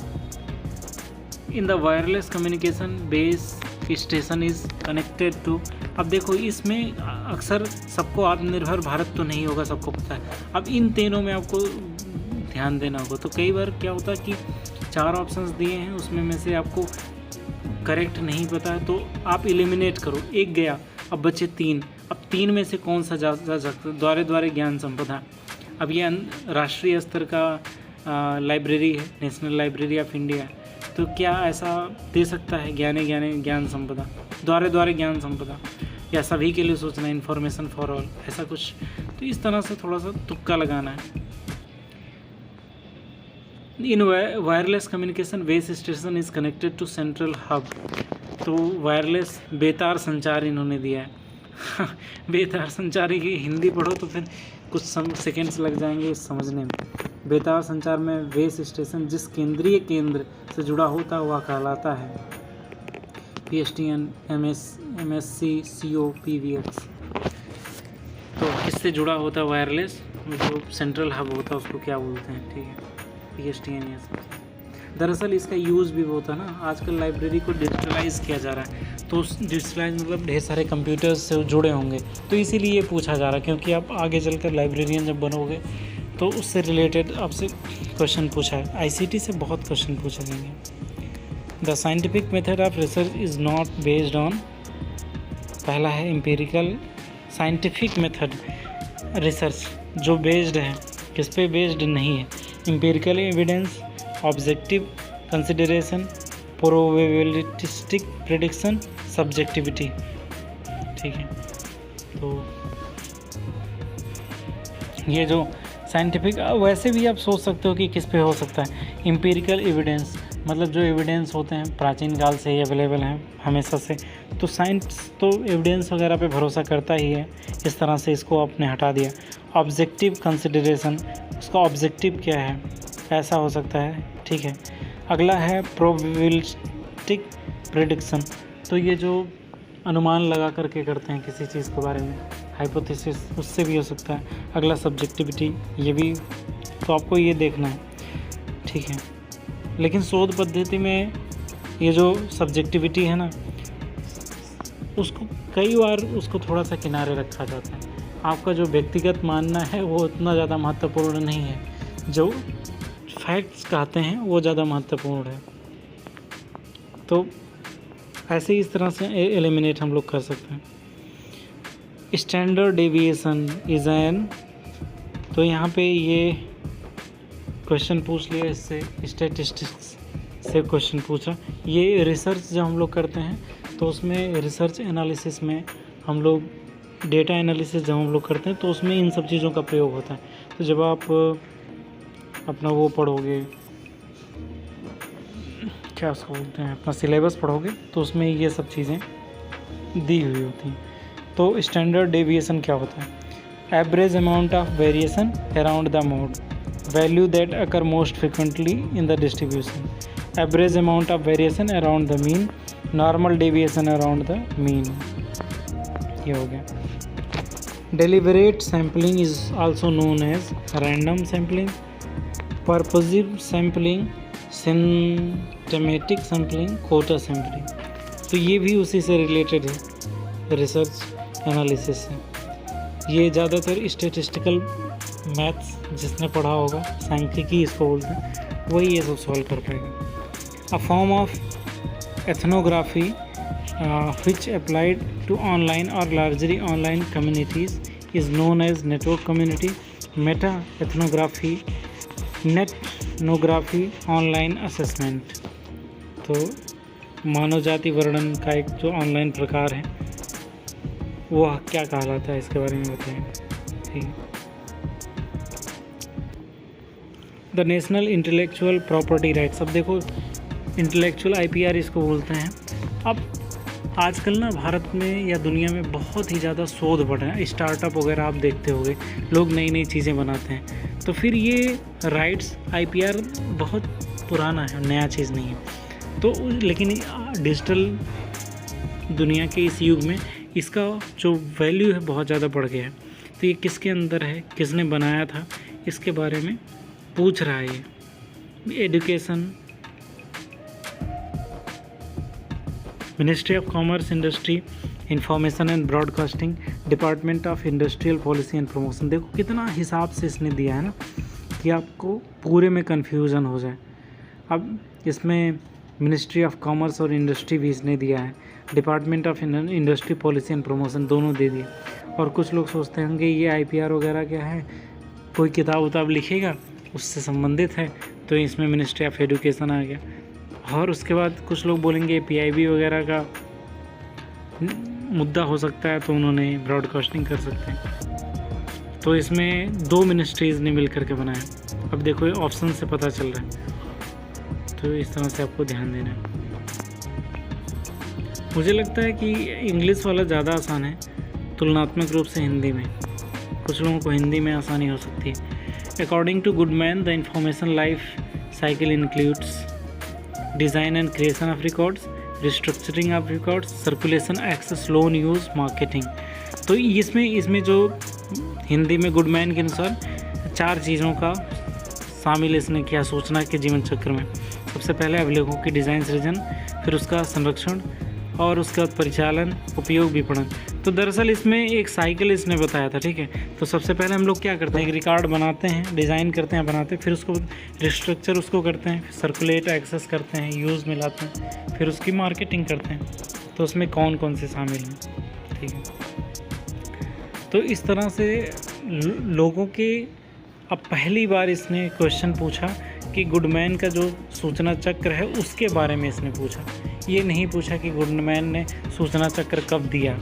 Speaker 1: In the wireless communication base station is connected to. अब देखो इसमें अक्सर सबको आत्मनिर्भर भारत तो नहीं होगा, सबको पता है। अब इन तीनों में आपको ध्यान देना होगा। तो कई बार क्या होता है कि 4 ऑप्शंस दिए हैं, उसमें में से आपको करेक्ट नहीं पता है, तो आप एलिमिनेट करो, एक गया, अब बचे 3। अब 3 में से कौन सा जा सकता? द्वारे द्वारे ज्ञान संपदा। अब ये राष्ट्रीय स्तर का लाइब्रेरी है, नेशनल लाइब्रेरी ऑफ इंडिया, तो क्या ऐसा दे सकता है ज्ञान संपदा, द्वारे द्वारे ज्ञान संपदा, या सभी के लिए सोचना इन्फॉर्मेशन फॉर ऑल, ऐसा कुछ? तो इस तरह से थोड़ा सा तुक्का लगाना है। In wireless communication base station is connected to central hub. तो वायरलेस बेतार संचार इन्होंने दिया है बेतार संचार की हिंदी पढ़ो तो फिर कुछ सेकेंड्स लग जाएंगे इस समझने में। बेतार संचार में बेस स्टेशन जिस केंद्रीय केंद्र से जुड़ा होता है वह कहलाता है PSTN, MSC, CO, PBX। तो किससे जुड़ा होता है वायरलेस? जो सेंट्रल हब होता है उसको क्या बोलते हैं? ठीक है, PSTN। ये सब दरअसल इसका यूज़ भी होता है ना, आजकल लाइब्रेरी को डिजिटलाइज़ किया जा रहा है, तो डिजिटलाइज मतलब ढेर सारे कंप्यूटर्स से जुड़े होंगे, तो इसीलिए ये पूछा जा रहा है, क्योंकि आप आगे चलकर लाइब्रेरियन जब बनोगे तो उससे रिलेटेड आपसे क्वेश्चन पूछा है। आईसीटी से बहुत क्वेश्चन पूछे जाएंगे। The scientific method of research is not based on, पहला है एम्पिरिकल। साइंटिफिक मेथड रिसर्च जो बेस्ड है किस पे बेस्ड नहीं है, empirical evidence, objective consideration, probabilistic prediction, subjectivity. ठीक है, तो ये जो साइंटिफिक, वैसे भी आप सोच सकते हो कि किस पे हो सकता है। एम्पिरिकल एविडेंस मतलब जो एविडेंस होते हैं प्राचीन काल से ही अवेलेबल हैं हमेशा से, तो साइंस तो एविडेंस वगैरह पे भरोसा करता ही है, इस तरह से इसको आपने हटा दिया। ऑब्जेक्टिव कंसिडरेशन, उसका ऑब्जेक्टिव क्या है, ऐसा हो सकता है। ठीक है, अगला है प्रोबेबिलिस्टिक प्रेडिक्शन, तो ये जो अनुमान लगा करके करते हैं किसी चीज़ के बारे में, हाइपोथेसिस, उससे भी हो सकता है। अगला सब्जेक्टिविटी, ये भी, तो आपको ये देखना है। ठीक है, लेकिन शोध पद्धति में ये जो सब्जेक्टिविटी है ना, उसको कई बार उसको थोड़ा सा किनारे रखा जाता है। आपका जो व्यक्तिगत मानना है वो उतना ज़्यादा महत्वपूर्ण नहीं है, जो फैक्ट्स कहते हैं वो ज़्यादा महत्वपूर्ण है। तो ऐसे इस तरह से एलिमिनेट हम लोग कर सकते हैं। स्टैंडर्ड डेविएशन इज एन, तो यहाँ पे ये क्वेश्चन पूछ लिया, इससे स्टैटिस्टिक्स से क्वेश्चन पूछा। ये रिसर्च जब हम लोग करते हैं तो उसमें रिसर्च एनालिसिस में हम लोग डेटा एनालिसिस जब हम लोग करते हैं तो उसमें इन सब चीज़ों का प्रयोग होता है। तो जब आप अपना वो पढ़ोगे, क्या उसको बोलते हैं, अपना सिलेबस पढ़ोगे, तो उसमें ये सब चीज़ें दी हुई होती हैं। तो स्टैंडर्ड डेविएशन क्या होता है? Average amount of variation around the mode, value that occur most frequently in the distribution. Average amount of variation around the mean, normal deviation around the mean, ये हो गया। Deliberate sampling is also known as random sampling, purposive sampling, systematic sampling, quota sampling. तो ये भी उसी से रिलेटेड है, रिसर्च एनालिसिस से। ये ज़्यादातर स्टैटिस्टिकल मैथ्स जिसने पढ़ा होगा, सांख्यिकी इसको बोलते हैं, वही ये सब सॉल्व कर पाएगा। A form of ethnography which applied to online or largely online communities is known as network community, meta ethnography, netnography, online assessment. तो मानव जाति वर्णन का एक जो ऑनलाइन प्रकार है वो क्या कहलाता है, इसके बारे में बताएंगे। ठीक है, the national intellectual property rights. अब देखो, इंटेलेक्चुअल IPR इसको बोलते हैं। अब आजकल ना भारत में या दुनिया में बहुत ही ज़्यादा शोध बढ़ रहे हैं, स्टार्टअप वगैरह आप देखते होंगे, लोग नई नई चीज़ें बनाते हैं। तो फिर ये राइट्स IPR बहुत पुराना है, नया चीज़ नहीं है। तो लेकिन डिजिटल दुनिया के इस युग में इसका जो वैल्यू है बहुत ज़्यादा बढ़ गया है। तो ये किसके अंदर है, किसने बनाया था, इसके बारे में पूछ रहा है ये। Education, ministry of commerce, industry, information and broadcasting, department of industrial policy and promotion. देखो कितना हिसाब से इसने दिया है ना कि आपको पूरे में कन्फ्यूज़न हो जाए। अब इसमें मिनिस्ट्री ऑफ कॉमर्स और इंडस्ट्री भी इसने दिया है, department of industry policy and promotion दोनों दे दिए। और कुछ लोग सोचते होंगे ये IPR वगैरह क्या है, कोई किताब उताब लिखेगा उससे संबंधित है, तो इसमें मिनिस्ट्री ऑफ एजुकेशन आ गया। और उसके बाद कुछ लोग बोलेंगे PIB वगैरह का मुद्दा हो सकता है, तो उन्होंने ब्रॉडकास्टिंग कर सकते हैं। तो इसमें 2 मिनिस्ट्रीज़ ने मिल करके बनाया। अब देखो ये ऑप्शन से पता चल रहा है, तो इस तरह से आपको ध्यान देना है। मुझे लगता है कि इंग्लिश वाला ज़्यादा आसान है तुलनात्मक रूप से हिंदी में, कुछ लोगों को हिंदी में आसानी हो सकती है। According to Goodman, the information life cycle includes design and creation of records, restructuring of records, circulation, access, loan, use, marketing. तो इसमें जो हिंदी में गुडमैन के अनुसार 4 चीज़ों का शामिल इसने किया सूचना के जीवन चक्र में। सबसे पहले अभिलेखों की डिज़ाइन सृजन, फिर उसका संरक्षण और उसके बाद परिचालन, उपयोग, विपणन। तो दरअसल इसमें एक साइकिल इसने बताया था, ठीक है। तो सबसे पहले हम लोग क्या करते हैं, एक रिकॉर्ड बनाते हैं, डिज़ाइन करते हैं, बनाते हैं, फिर उसको रिस्ट्रक्चर उसको करते हैं, फिर सर्कुलेट, एक्सेस करते हैं, यूज़ में लाते हैं, फिर उसकी मार्केटिंग करते हैं। तो उसमें कौन कौन से शामिल हैं, ठीक है। तो इस तरह से लोगों के, अब पहली बार इसने क्वेश्चन पूछा कि गुडमैन का जो सूचना चक्र है उसके बारे में इसने पूछा। ये नहीं पूछा कि गुडमैन ने सूचना चक्र कब दिया।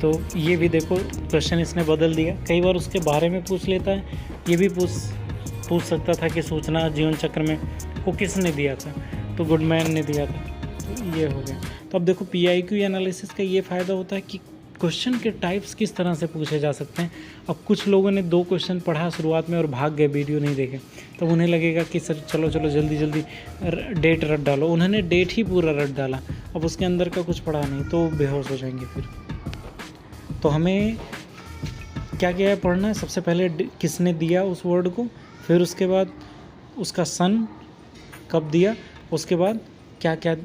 Speaker 1: तो ये भी देखो क्वेश्चन इसने बदल दिया। कई बार उसके बारे में पूछ लेता है, ये भी पूछ सकता था कि सूचना जीवन चक्र में वो किसने दिया था, तो गुडमैन ने दिया था। तो ये हो गया। तो अब देखो PIQ एनालिसिस का ये फ़ायदा होता है कि क्वेश्चन के टाइप्स किस तरह से पूछे जा सकते हैं। अब कुछ लोगों ने 2 क्वेश्चन पढ़ा शुरुआत में और भाग गए, वीडियो नहीं देखे, तब उन्हें लगेगा कि सर चलो जल्दी डेट रट डालो। उन्होंने डेट ही पूरा रट डाला, अब उसके अंदर का कुछ पढ़ा नहीं, तो बेहोश हो जाएंगे फिर। तो हमें क्या क्या है पढ़ना है, सबसे पहले किसने दिया उस वर्ड को, फिर उसके बाद उसका सन कब दिया, उसके बाद क्या क्या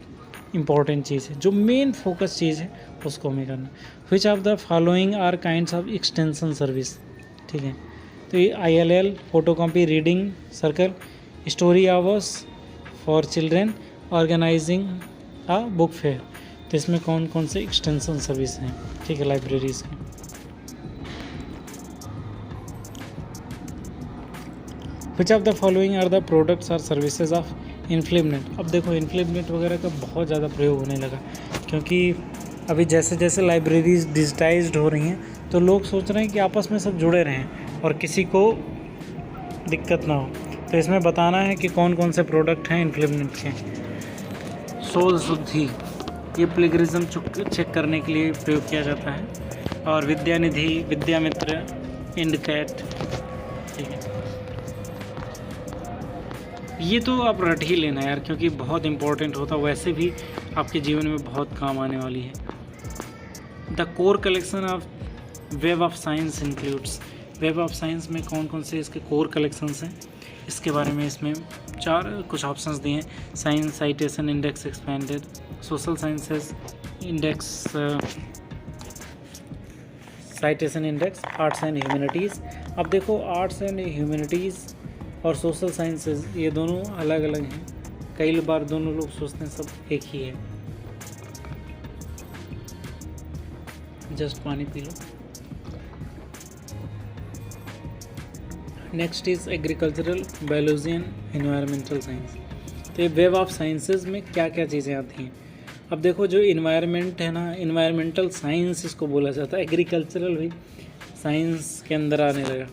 Speaker 1: इम्पॉर्टेंट चीज़ है, जो मेन फोकस चीज़ है उसको हमें करना। Which of the following are kinds of extension service, ठीक है। तो ये ILL, photocopy, reading circle, story hours for children, organizing a book fair. तो इसमें कौन कौन से एक्सटेंशन सर्विस हैं, ठीक है, लाइब्रेरीज़ के। Which of the following are the products or services of INFLIBNET. अब देखो इन्फ्लिपनेट वगैरह का बहुत ज़्यादा प्रयोग होने लगा, क्योंकि अभी जैसे जैसे लाइब्रेरीज डिजिटाइज्ड हो रही हैं तो लोग सोच रहे हैं कि आपस में सब जुड़े रहें और किसी को दिक्कत ना हो। तो इसमें बताना है कि कौन कौन से प्रोडक्ट हैं इन्फ्लिपनेट के। शोध शुद्धि, ये प्लेगरिज्म चेक करने के लिए प्रयोग किया जाता है। और विद्यानिधि, विद्यामित्र, इंडकैट, ठीक है। ये तो आप रट ही लेना यार, क्योंकि बहुत इंपॉर्टेंट होता, वैसे भी आपके जीवन में बहुत काम आने वाली है। The core collection of web of science includes. Web of science में कौन कौन से इसके कोर कलेक्शंस हैं, इसके बारे में इसमें 4 कुछ ऑप्शंस दिए हैं। Science citation index expanded, social sciences index, citation index, arts and humanities. अब देखो आर्ट्स एंड ह्यूमैनिटीज़ और सोशल साइंसेज ये दोनों अलग अलग हैं। कई बार दोनों लोग सोचते हैं सब एक ही है। जस्ट पानी P low. Next is agricultural, biology and environmental science. तो ये वेब ऑफ साइंसेज में क्या क्या चीज़ें आती हैं। अब देखो जो इन्वायरमेंट है ना, इन्वायरमेंटल साइंस इसको बोला जाता है। एग्रीकल्चरल भी साइंस के अंदर आने लगा,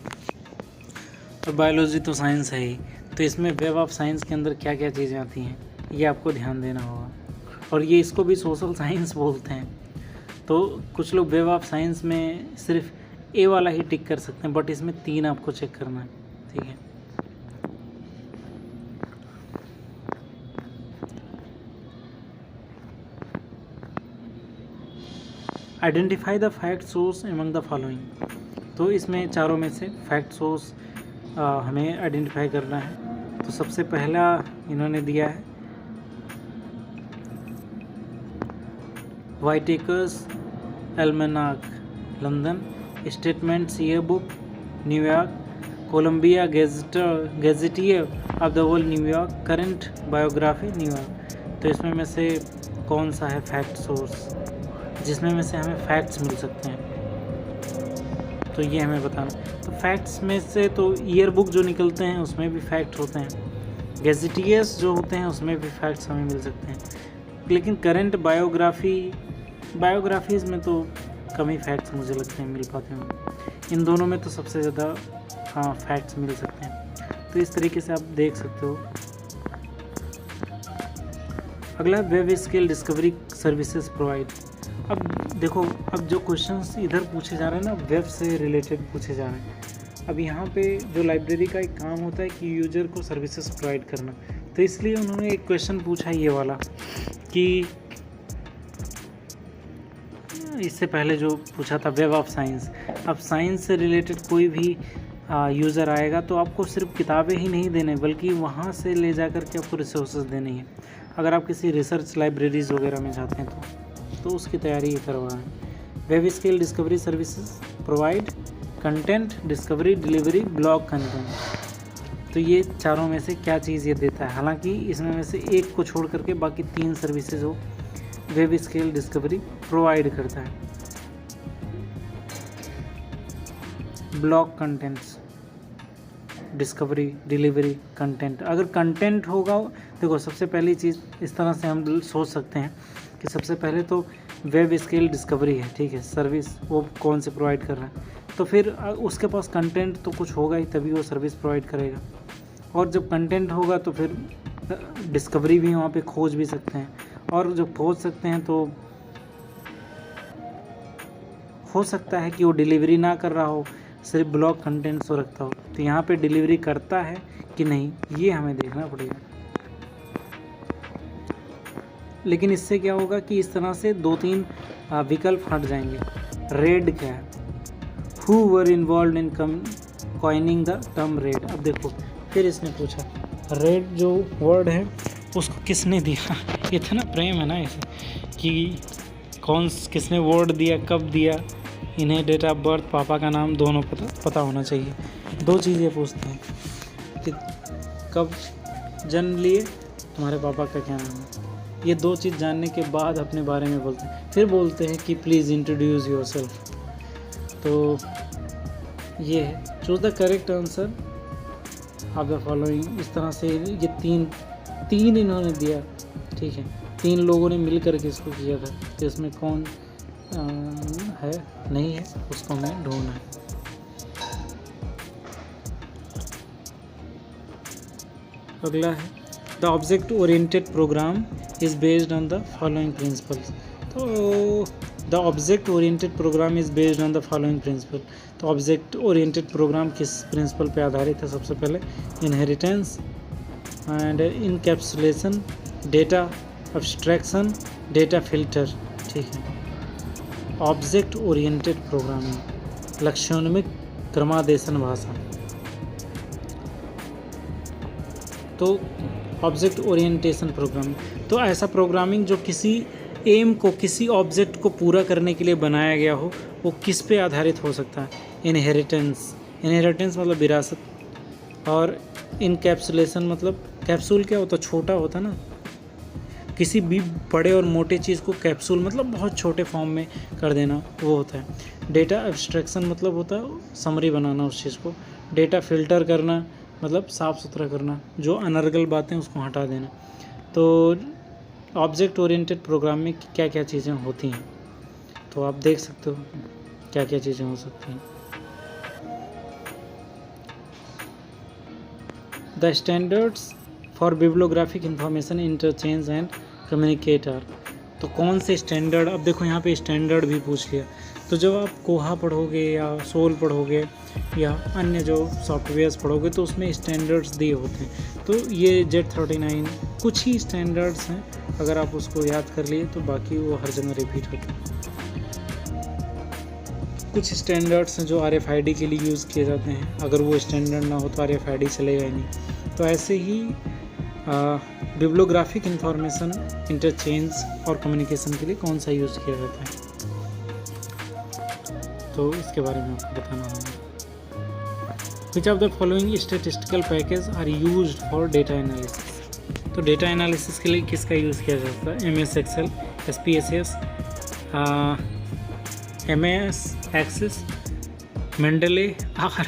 Speaker 1: और बायोलॉजी तो साइंस है ही। तो इसमें वेब ऑफ साइंस के अंदर क्या क्या चीज़ें आती हैं ये आपको ध्यान देना होगा। और ये इसको भी सोशल साइंस बोलते हैं। तो कुछ लोग वेब ऑफ साइंस में सिर्फ ए वाला ही टिक कर सकते हैं, बट इसमें 3 आपको चेक करना है, ठीक है। Identify the fact source among the following. तो इसमें चारों में से फैक्ट सोर्स हमें आइडेंटिफाई करना है। तो सबसे पहला इन्होंने दिया है Whitaker's almanac London, statements year book New York, Columbia gazetteer of the world New York, current biography New York. तो इसमें में से कौन सा है फैक्ट सोर्स जिसमें में से हमें फैक्ट्स मिल सकते हैं, तो ये हमें बताना। तो फैक्ट्स में से तो ईयर बुक जो निकलते हैं उसमें भी फैक्ट होते हैं, गेजेटियर्स जो होते हैं उसमें भी फैक्ट्स हमें मिल सकते हैं, लेकिन करंट बायोग्राफीज़ में तो कम ही फैक्ट्स मुझे लगते हैं मिल पाते हैं। इन दोनों में तो सबसे ज़्यादा हाँ फैक्ट्स मिल सकते हैं। तो इस तरीके से आप देख सकते हो। अगला web scale discovery services provide. अब देखो, अब जो क्वेश्चंस इधर पूछे जा रहे हैं ना, वेब से रिलेटेड पूछे जा रहे हैं। अब यहाँ पे जो लाइब्रेरी का एक काम होता है कि यूजर को सर्विसेज प्रोवाइड करना, तो इसलिए उन्होंने एक क्वेश्चन पूछा ये वाला कि इससे पहले जो पूछा था वेब ऑफ साइंस। अब साइंस से रिलेटेड कोई भी यूज़र आएगा तो आपको सिर्फ किताबें ही नहीं देने बल्कि वहाँ से ले जा कर के आपको रिसोर्सेज देनी है। अगर आप किसी रिसर्च लाइब्रेरीज़ वगैरह में जाते हैं तो उसकी तैयारी ये करवा रहे हैं। Web scale discovery services provide content discovery delivery blog content. तो ये चारों में से क्या चीज़ ये देता है? हालांकि इसमें में से एक को छोड़ करके बाकी 3 सर्विसेज हो वेब स्केल डिस्कवरी प्रोवाइड करता है। Blog contents discovery delivery content. अगर कंटेंट होगा, देखो सबसे पहली चीज़ इस तरह से हम सोच सकते हैं कि सबसे पहले तो वेब स्केल डिस्कवरी है, ठीक है, सर्विस वो कौन से प्रोवाइड कर रहा है, तो फिर उसके पास कंटेंट तो कुछ होगा ही तभी वो सर्विस प्रोवाइड करेगा। और जब कंटेंट होगा तो फिर डिस्कवरी भी वहाँ पे खोज भी सकते हैं, और जब खोज सकते हैं तो हो सकता है कि वो डिलीवरी ना कर रहा हो, सिर्फ ब्लॉग कंटेंट्स हो रखता हो। तो यहाँ पे डिलीवरी करता है कि नहीं ये हमें देखना पड़ेगा। लेकिन इससे क्या होगा कि इस तरह से 2-3 विकल्प हट जाएंगे। रेड क्या है? Who were involve in coining the term red. अब देखो फिर इसने पूछा रेड जो वर्ड है उसको किसने दिया। इतना प्रेम है ना इसे कि किसने वर्ड दिया, कब दिया, इन्हें डेट ऑफ बर्थ, पापा का नाम दोनों पता होना चाहिए। 2 चीज़ें पूछते हैं कि कब जन्म लिए, तुम्हारे पापा का क्या नाम है। ये 2 चीज़ जानने के बाद अपने बारे में बोलते हैं। फिर बोलते हैं कि प्लीज़ इंट्रोड्यूस योरसेल्फ। तो ये है choose the correct answer of the following. इस तरह से ये तीन इन्होंने दिया, ठीक है, 3 लोगों ने मिल करके इसको किया था। तो इसमें कौन है नहीं है उसको हमें ढूंढना है। अगला है the object oriented program is based on the following principles. तो the object oriented program is based on the following principle. तो ऑब्जेक्ट ओरिएंटेड प्रोग्राम किस प्रिंसिपल पे आधारित है? सबसे पहले inheritance and encapsulation, data abstraction, data filter, ठीक है। ऑब्जेक्ट ओरिएंटेड प्रोग्रामिंग लक्ष्योन्मुख क्रमादेशन भाषा। तो ऑब्जेक्ट ओरिएंटेशन प्रोग्रामिंग तो ऐसा प्रोग्रामिंग जो किसी एम को, किसी ऑब्जेक्ट को पूरा करने के लिए बनाया गया हो, वो किस पे आधारित हो सकता है? इनहेरिटेंस मतलब विरासत, और इनकैप्सुलेशन मतलब कैप्सूल क्या होता है? छोटा होता ना, किसी भी बड़े और मोटे चीज़ को कैप्सूल मतलब बहुत छोटे फॉर्म में कर देना, वो होता है। डेटा एब्स्ट्रैक्शन मतलब होता है समरी बनाना उस चीज़ को। डेटा फिल्टर करना मतलब साफ़ सुथरा करना, जो अनर्गल बातें उसको हटा देना। तो ऑब्जेक्ट ओरिएंटेड प्रोग्राम में क्या क्या चीज़ें होती हैं, तो आप देख सकते हो क्या क्या चीज़ें हो सकती हैं। The standards for bibliographic information interchange and communicator. तो कौन से स्टैंडर्ड, अब देखो यहाँ पे स्टैंडर्ड भी पूछ लिया। तो जब आप कोहा पढ़ोगे या सोल पढ़ोगे या अन्य जो सॉफ्टवेयर्स पढ़ोगे तो उसमें स्टैंडर्ड्स दिए होते हैं। तो ये Z39 कुछ ही स्टैंडर्ड्स हैं, अगर आप उसको याद कर लिए तो बाकी वो हर जगह रिपीट होते हैं। कुछ स्टैंडर्ड्स हैं जो RFID के लिए यूज़ किए जाते हैं, अगर वो स्टैंडर्ड ना हो तो RFID चलेगा ही नहीं। तो ऐसे ही बिब्लियोग्राफिक इंफॉर्मेशन इंटरचेंज और कम्युनिकेशन के लिए कौन सा यूज़ किया जाता है, तो इसके बारे में आपको बताना होगा। Which of the following statistical package are used for data analysis. तो डेटा एनालिसिस के लिए किसका यूज़ किया जाता है? MS Excel, SPSS, MS Access, Mendel. आखिर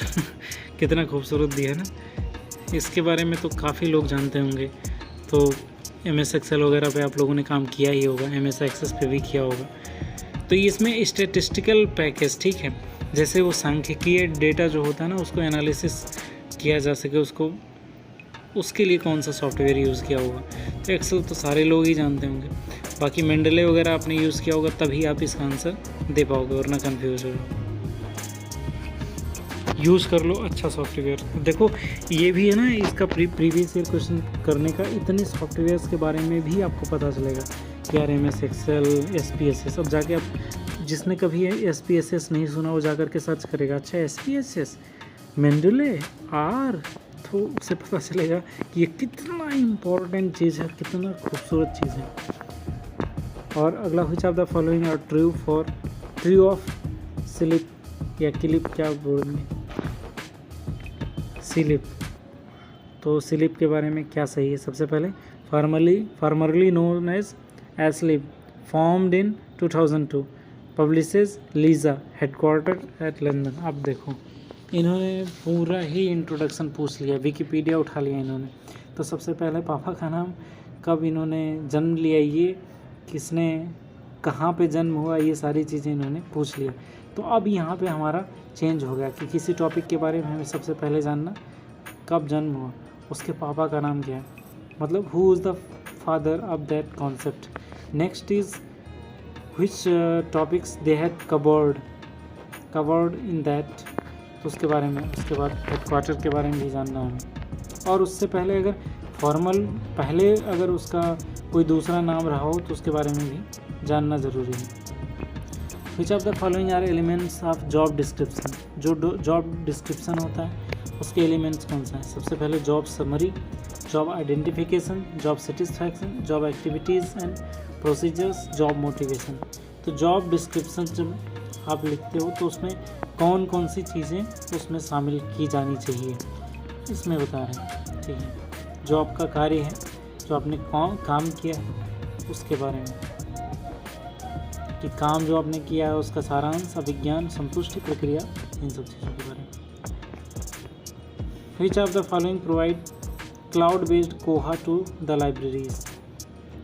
Speaker 1: कितना खूबसूरत दिया है ना, इसके बारे में तो काफ़ी लोग जानते होंगे। तो MS Excel वगैरह पे आप लोगों ने काम किया ही होगा, MS Access पे भी किया होगा। तो इसमें स्टैटिस्टिकल पैकेज, ठीक है, जैसे वो सांख्यिकीय डेटा जो होता है ना उसको एनालिसिस किया जा सके, उसके लिए कौन सा सॉफ्टवेयर यूज़ किया होगा। तो एक्सेल तो सारे लोग ही जानते होंगे, बाकी मेंडले वगैरह आपने यूज़ किया होगा तभी आप इसका आंसर दे पाओगे, वरना कन्फ्यूज हो। यूज़ कर लो अच्छा सॉफ्टवेयर। देखो ये भी है ना, इसका प्रीवियस ईयर क्वेश्चन करने का, इतने सॉफ्टवेयर्स के बारे में भी आपको पता चलेगा कि यार MS Excel, SPSS। अब जाके आप जिसने कभी SPSS नहीं सुना वो जा कर के सर्च करेगा, अच्छा SPSS, मेंडुले आर, तो उससे पता चलेगा कि ये कितना इम्पोर्टेंट चीज़ है, कितना खूबसूरत चीज़ है। और अगला which of the following are true of slip या क्लिप, क्या बोलेंगे, स्लिप। तो स्लिप के बारे में क्या सही है? सबसे पहले formerly known as slip, formed in 2002, publishes LISA, headquarter at London. अब देखो इन्होंने पूरा ही इंट्रोडक्शन पूछ लिया, विकिपीडिया उठा लिया इन्होंने। तो सबसे पहले पापा का नाम, कब इन्होंने जन्म लिया, ये किसने, कहाँ पे जन्म हुआ, ये सारी चीज़ें इन्होंने पूछ लिया। तो अब यहाँ पे हमारा चेंज हो गया कि किसी टॉपिक के बारे में हमें सबसे पहले जानना कब जन्म हुआ, उसके पापा का नाम क्या है, मतलब who is the father of that concept. Next is which topics they had covered in that, तो उसके बारे में। उसके बाद हेडक्वार्टर के बारे में भी जानना हमें। और उससे पहले अगर पहले अगर उसका कोई दूसरा नाम रहा हो तो उसके बारे में भी जानना ज़रूरी है। Which of the following are elements of job description, जो जॉब डिस्क्रिप्शन होता है उसके एलिमेंट्स कौन सा है? सबसे पहले job summary, job identification, job satisfaction, job activities and procedures, job motivation. तो जॉब डिस्क्रिप्शन जब आप लिखते हो तो उसमें कौन कौन सी चीज़ें उसमें शामिल की जानी चाहिए, इसमें बता रहे हैं, ठीक है। जो आपका कार्य है, जो आपने काम किया है उसके बारे में, कि काम जो आपने किया है उसका सारांश, अभिज्ञान, संतुष्टि, प्रक्रिया, इन सब चीज़ों के बारे में। विच of the following provide cloud based कोहा टू द लाइब्रेरीज,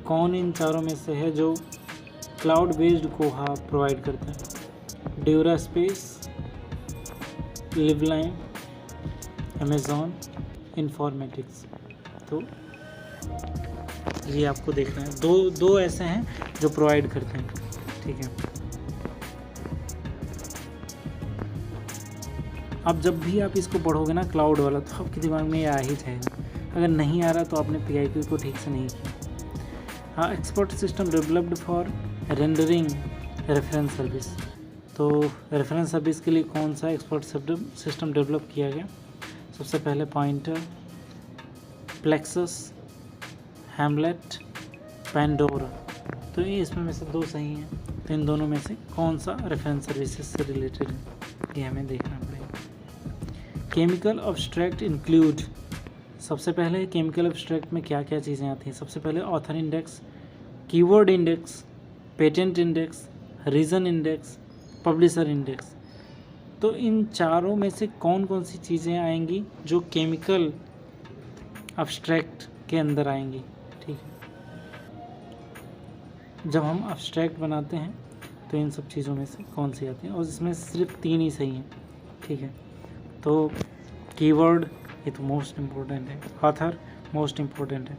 Speaker 1: कौन इन चारों में से है जो क्लाउड बेस्ड कोहा प्रोवाइड करता है? DuraSpace, LibLime, Amazon, informatics. तो ये आपको देखना है, दो ऐसे हैं जो प्रोवाइड करते हैं, ठीक है। अब जब भी आप इसको पढ़ोगे ना क्लाउड वाला, तो आपके दिमाग में ये आ ही जाएगा। अगर नहीं आ रहा तो आपने PIQ को ठीक से नहीं किया। हाँ, expert system developed for rendering reference service. तो रेफरेंस सर्विस के लिए कौन सा एक्सपर्ट सिस्टम डेवलप किया गया? सबसे पहले पॉइंटर, प्लेक्सस, हैमलेट, पैंडोरा। तो ये इसमें में से दो सही हैं। तो इन दोनों में से कौन सा रेफरेंस सर्विसेज से रिलेटेड है, ये हमें देखना पड़ेगा। केमिकल अब्स्ट्रैक्ट इंक्लूड, सबसे पहले केमिकल अब्स्ट्रैक्ट में क्या क्या चीज़ें आती हैं? सबसे पहले author index, keyword index, patent index, region index, publisher index. तो इन चारों में से कौन कौन सी चीज़ें आएंगी जो केमिकल अब्स्ट्रैक्ट के अंदर आएंगी, ठीक है। जब हम अब्स्ट्रैक्ट बनाते हैं तो इन सब चीज़ों में से कौन सी आती हैं? और इसमें सिर्फ 3 ही सही हैं, ठीक है। तो कीवर्ड ये तो मोस्ट इम्पोर्टेंट है, ऑथर मोस्ट इम्पोर्टेंट है,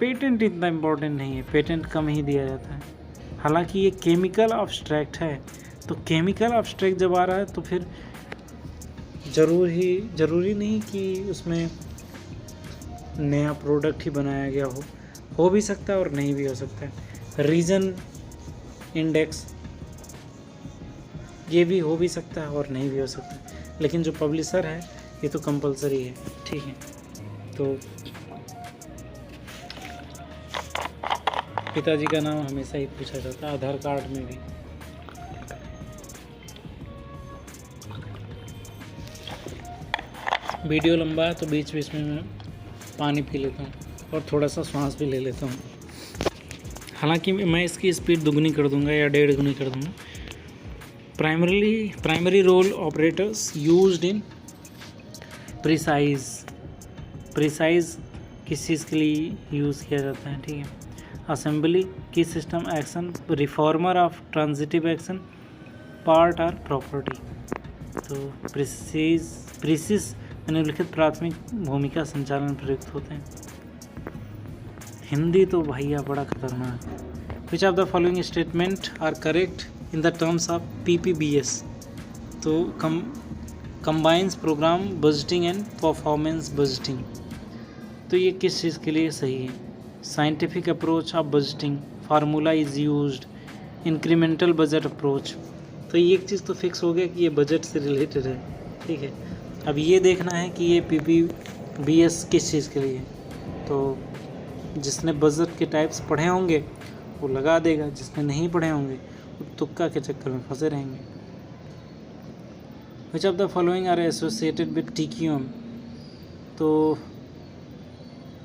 Speaker 1: पेटेंट इतना इम्पोर्टेंट नहीं है, पेटेंट कम ही दिया जाता है। हालांकि ये केमिकल अब्स्ट्रैक्ट है, तो केमिकल अब्स्ट्रैक्ट जब आ रहा है तो फिर ज़रूरी नहीं कि उसमें नया प्रोडक्ट ही बनाया गया हो भी सकता है और नहीं भी हो सकता है। रीजन इंडेक्स ये भी हो भी सकता है और नहीं भी हो सकता है, लेकिन जो पब्लिशर है ये तो कंपलसरी है, ठीक है। तो पिताजी का नाम हमेशा ही पूछा जाता है, आधार कार्ड में भी। वीडियो लंबा है तो बीच बीच में मैं पानी पी लेता हूँ और थोड़ा सा सांस भी ले लेता हूँ। हालांकि मैं इसकी स्पीड दुगनी कर दूंगा या 1.5 गुनी कर दूंगा। Primary role operators used in PRECIS किस चीज़ के लिए यूज़ किया जाता है, ठीक है। असेंबली की system action, reformer of transitive action, part और प्रॉपर्टी। तो प्रीसिस निम्नलिखित प्राथमिक भूमिका संचालन प्रयुक्त होते हैं। हिंदी तो भैया बड़ा खतरनाक है। Which of the following statement are correct in the terms of PPBS? तो combines program budgeting and performance budgeting. तो ये किस चीज़ के लिए सही है? Scientific approach of budgeting, formula is used, incremental budget approach. तो ये एक चीज़ तो फिक्स हो गया कि ये बजट से रिलेटेड है, ठीक है। अब ये देखना है कि ये PPBS किस चीज़ के लिए है। तो जिसने बजट के टाइप्स पढ़े होंगे वो लगा देगा, जिसने नहीं पढ़े होंगे वो तुक्का के चक्कर में फंसे रहेंगे। Which of the following are associated with TQM, तो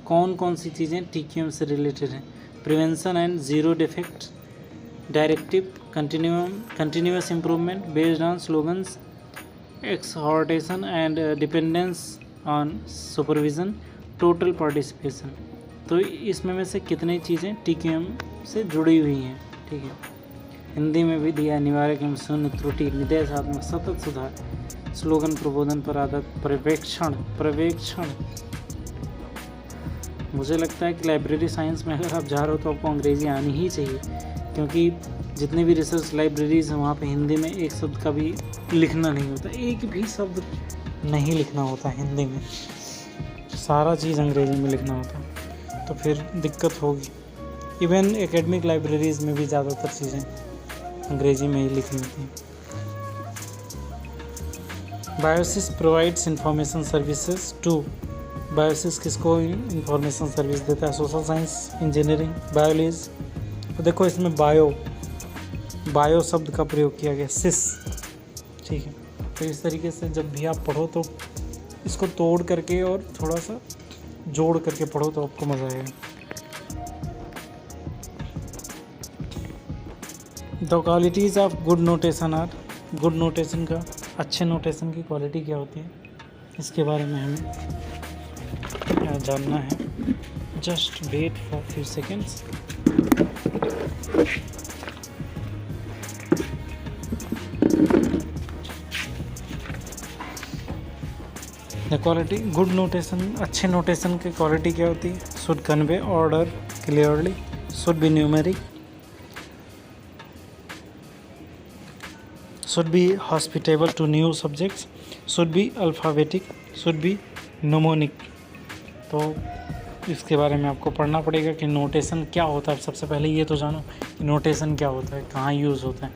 Speaker 1: कौन कौन सी चीज़ें TQM से रिलेटेड हैं? Prevention and zero defect, directive, continuous improvement based on slogans, exhortation and dependence on supervision, total participation. तो इसमें में से कितनी चीज़ें TQM से जुड़ी हुई हैं? ठीक है, हिंदी में भी दिया निवारक एवं शून्य त्रुटि, निर्देशात्मक सतत सुधार, स्लोगन प्रबोधन पर आधारित पर्यवेक्षण। मुझे लगता है कि लाइब्रेरी साइंस में अगर आप जा रहे हो तो आपको अंग्रेज़ी आनी ही चाहिए, क्योंकि जितने भी रिसर्च लाइब्रेरीज़ हैं वहाँ पे हिंदी में एक शब्द का भी लिखना नहीं होता, एक भी शब्द नहीं लिखना होता हिंदी में, सारा चीज़ अंग्रेज़ी में लिखना होता है, तो फिर दिक्कत होगी। इवन एकेडमिक लाइब्रेरीज़ में भी ज़्यादातर चीज़ें अंग्रेज़ी में ही लिखनी होती हैं। BIOSIS provides information services to, BIOSIS किसको इंफॉर्मेशन सर्विस देता है? Social science, engineering, biology. तो देखो इसमें बायो शब्द का प्रयोग किया गया, सिस। ठीक है, तो इस तरीके से जब भी आप पढ़ो तो इसको तोड़ करके और थोड़ा सा जोड़ करके पढ़ो तो आपको मज़ा आएगा। The qualities of good notation are, good notation का, अच्छे नोटेशन की क्वालिटी क्या होती है, इसके बारे में हमें जानना है। Just wait for few seconds. The quality good notation, अच्छे नोटेशन की क्वालिटी क्या होती है? Should convey order clearly, should be numeric, should be hospitable to new subjects, should be alphabetic, should be mnemonic। तो इसके बारे में आपको पढ़ना पड़ेगा कि नोटेशन क्या होता है। सबसे पहले ये तो जानो कि नोटेशन क्या होता है, कहाँ यूज़ होता है।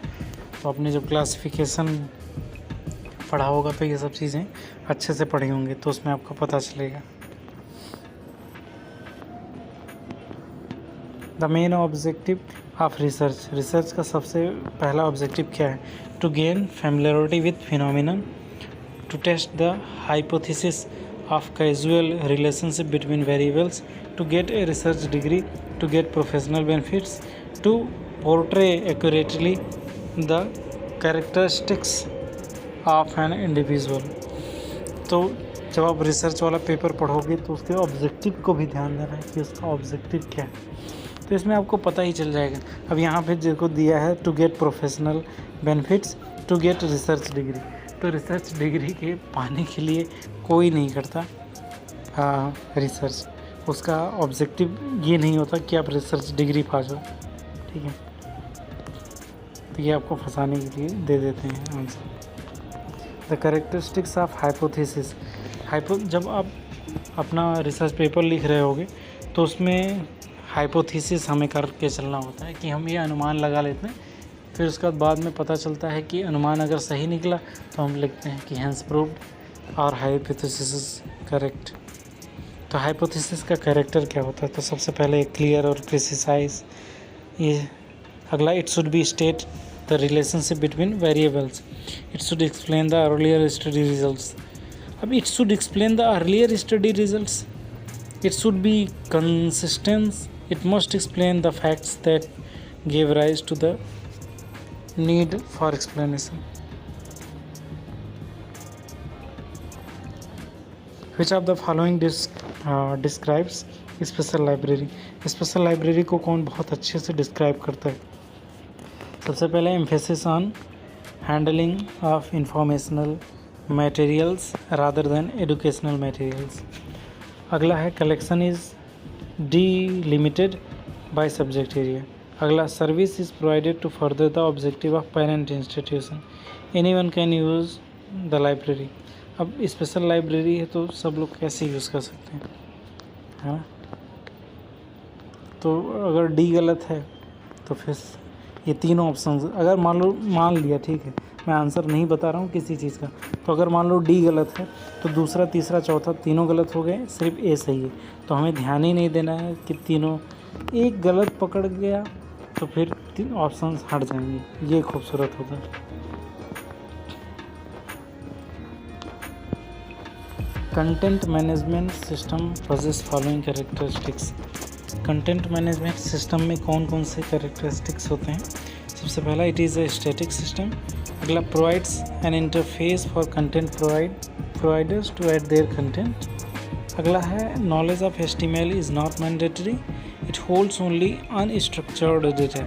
Speaker 1: तो आपने जब क्लासिफिकेशन पढ़ा होगा तो ये सब चीज़ें अच्छे से पढ़ी होंगी, तो उसमें आपको पता चलेगा। The main objective of research, research का सबसे पहला ऑब्जेक्टिव क्या है? To gain familiarity with phenomenon, to test the hypothesis of casual relationship between variables, to get a research degree, to get professional benefits, to portray accurately the characteristics of an individual. तो जब आप रिसर्च वाला पेपर पढ़ोगे तो उसके ऑब्जेक्टिव को भी ध्यान देना है कि उसका ऑब्जेक्टिव क्या है, तो इसमें आपको पता ही चल जाएगा। अब यहाँ पे जिसको दिया है to get professional benefits, to get research degree, तो रिसर्च डिग्री के पाने के लिए कोई नहीं करता रिसर्च, उसका ऑब्जेक्टिव ये नहीं होता कि आप रिसर्च डिग्री पा जाओ। ठीक है, तो ये आपको फंसाने के लिए दे देते हैं answer. The characteristics of hypothesis, जब आप अपना रिसर्च पेपर लिख रहे होगे तो उसमें हाइपोथेसिस हमें करके चलना होता है कि हम ये अनुमान लगा लेते हैं, फिर उसके बाद में पता चलता है कि अनुमान अगर सही निकला तो हम लिखते हैं कि हैंस प्रूव्ड और हाइपोथेसिस करेक्ट। तो हाइपोथेसिस का कैरेक्टर क्या होता है? तो सबसे पहले क्लियर और प्रिसाइज। ये अगला, it should be state the relationship between variables, it should explain the earlier study results. अब it should explain the earlier study results, it should be consistent, it must explain the facts that gave rise to the need for explanation. Which of the following describes special library? Special library को कौन बहुत अच्छे से डिस्क्राइब करता है? सबसे पहले emphasis on handling of informational materials rather than educational materials। अगला है collection is delimited by subject area. अगला, service is provided to further the objective of parent institution, anyone can use the library. अब स्पेशल लाइब्रेरी है तो सब लोग कैसे यूज़ कर सकते हैं, है ना? तो अगर डी गलत है तो फिर ये तीनों ऑप्शन अगर मान लिया, ठीक है, मैं आंसर नहीं बता रहा हूँ किसी चीज़ का। तो अगर मान लो डी गलत है तो दूसरा तीसरा चौथा तीनों गलत हो गए, सिर्फ ए सही है। तो हमें ध्यान ही नहीं देना है कि तीनों, एक गलत पकड़ गया तो फिर ऑप्शन हट जाएंगे। ये खूबसूरत होता है। Content management system possess following characteristics. Content management system में कौन कौन से कैरेक्टरिस्टिक्स होते हैं? सबसे पहला, it is a static system. अगला, provides an interface for content providers to add their content. अगला है, knowledge of HTML is not mandatory, it holds only unstructured data.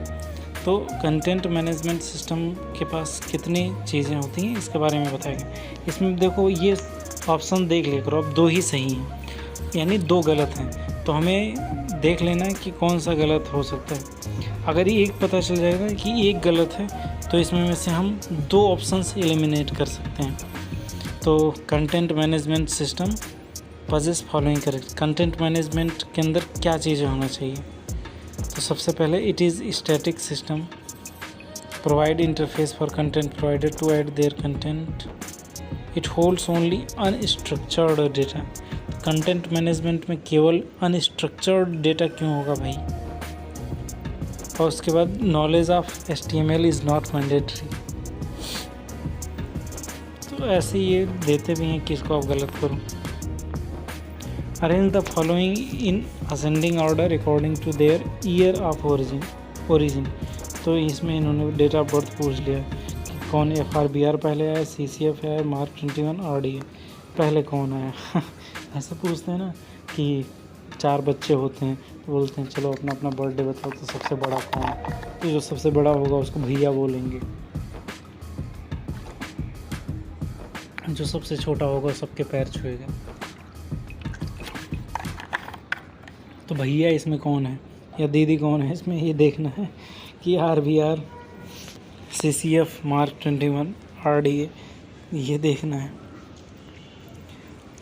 Speaker 1: तो कंटेंट मैनेजमेंट सिस्टम के पास कितनी चीज़ें होती हैं इसके बारे में बताएगा। इसमें देखो ये ऑप्शन देख लिया करो, अब 2 ही सही हैं, यानी 2 गलत हैं। तो हमें देख लेना है कि कौन सा गलत हो सकता है। अगर ये एक पता चल जाएगा कि एक गलत है तो इसमें में से हम 2 ऑप्शंस एलिमिनेट कर सकते हैं। तो content management system possess following correct. Content management के अंदर क्या चीज़ें होना चाहिए? तो सबसे पहले, it is static system, provide interface for content provider to add their content, it holds only unstructured data. Content management में केवल अनस्ट्रक्चर्ड डेटा क्यों होगा भाई? और उसके बाद, knowledge of HTML is not mandatory. तो ऐसे ये देते भी हैं कि इसको आप गलत करो। Arrange the following in ascending order according to their year of origin. तो इसमें इन्होंने डेट ऑफ बर्थ पूछ लिया कि कौन FRBR पहले आया, CCF है, मार्क 21 RDA पहले कौन आया। ऐसे पूछते हैं ना कि 4 बच्चे होते हैं तो बोलते हैं चलो अपना अपना बर्थडे बताओ, तो सबसे बड़ा कौन है? तो जो सबसे बड़ा होगा उसको भैया बोलेंगे, जो सबसे छोटा होगा सबके पैर छुएगा। तो भैया इसमें कौन है या दीदी कौन है, इसमें ये देखना है कि RBR, CCF, मार्क 21 RDA, ये देखना है।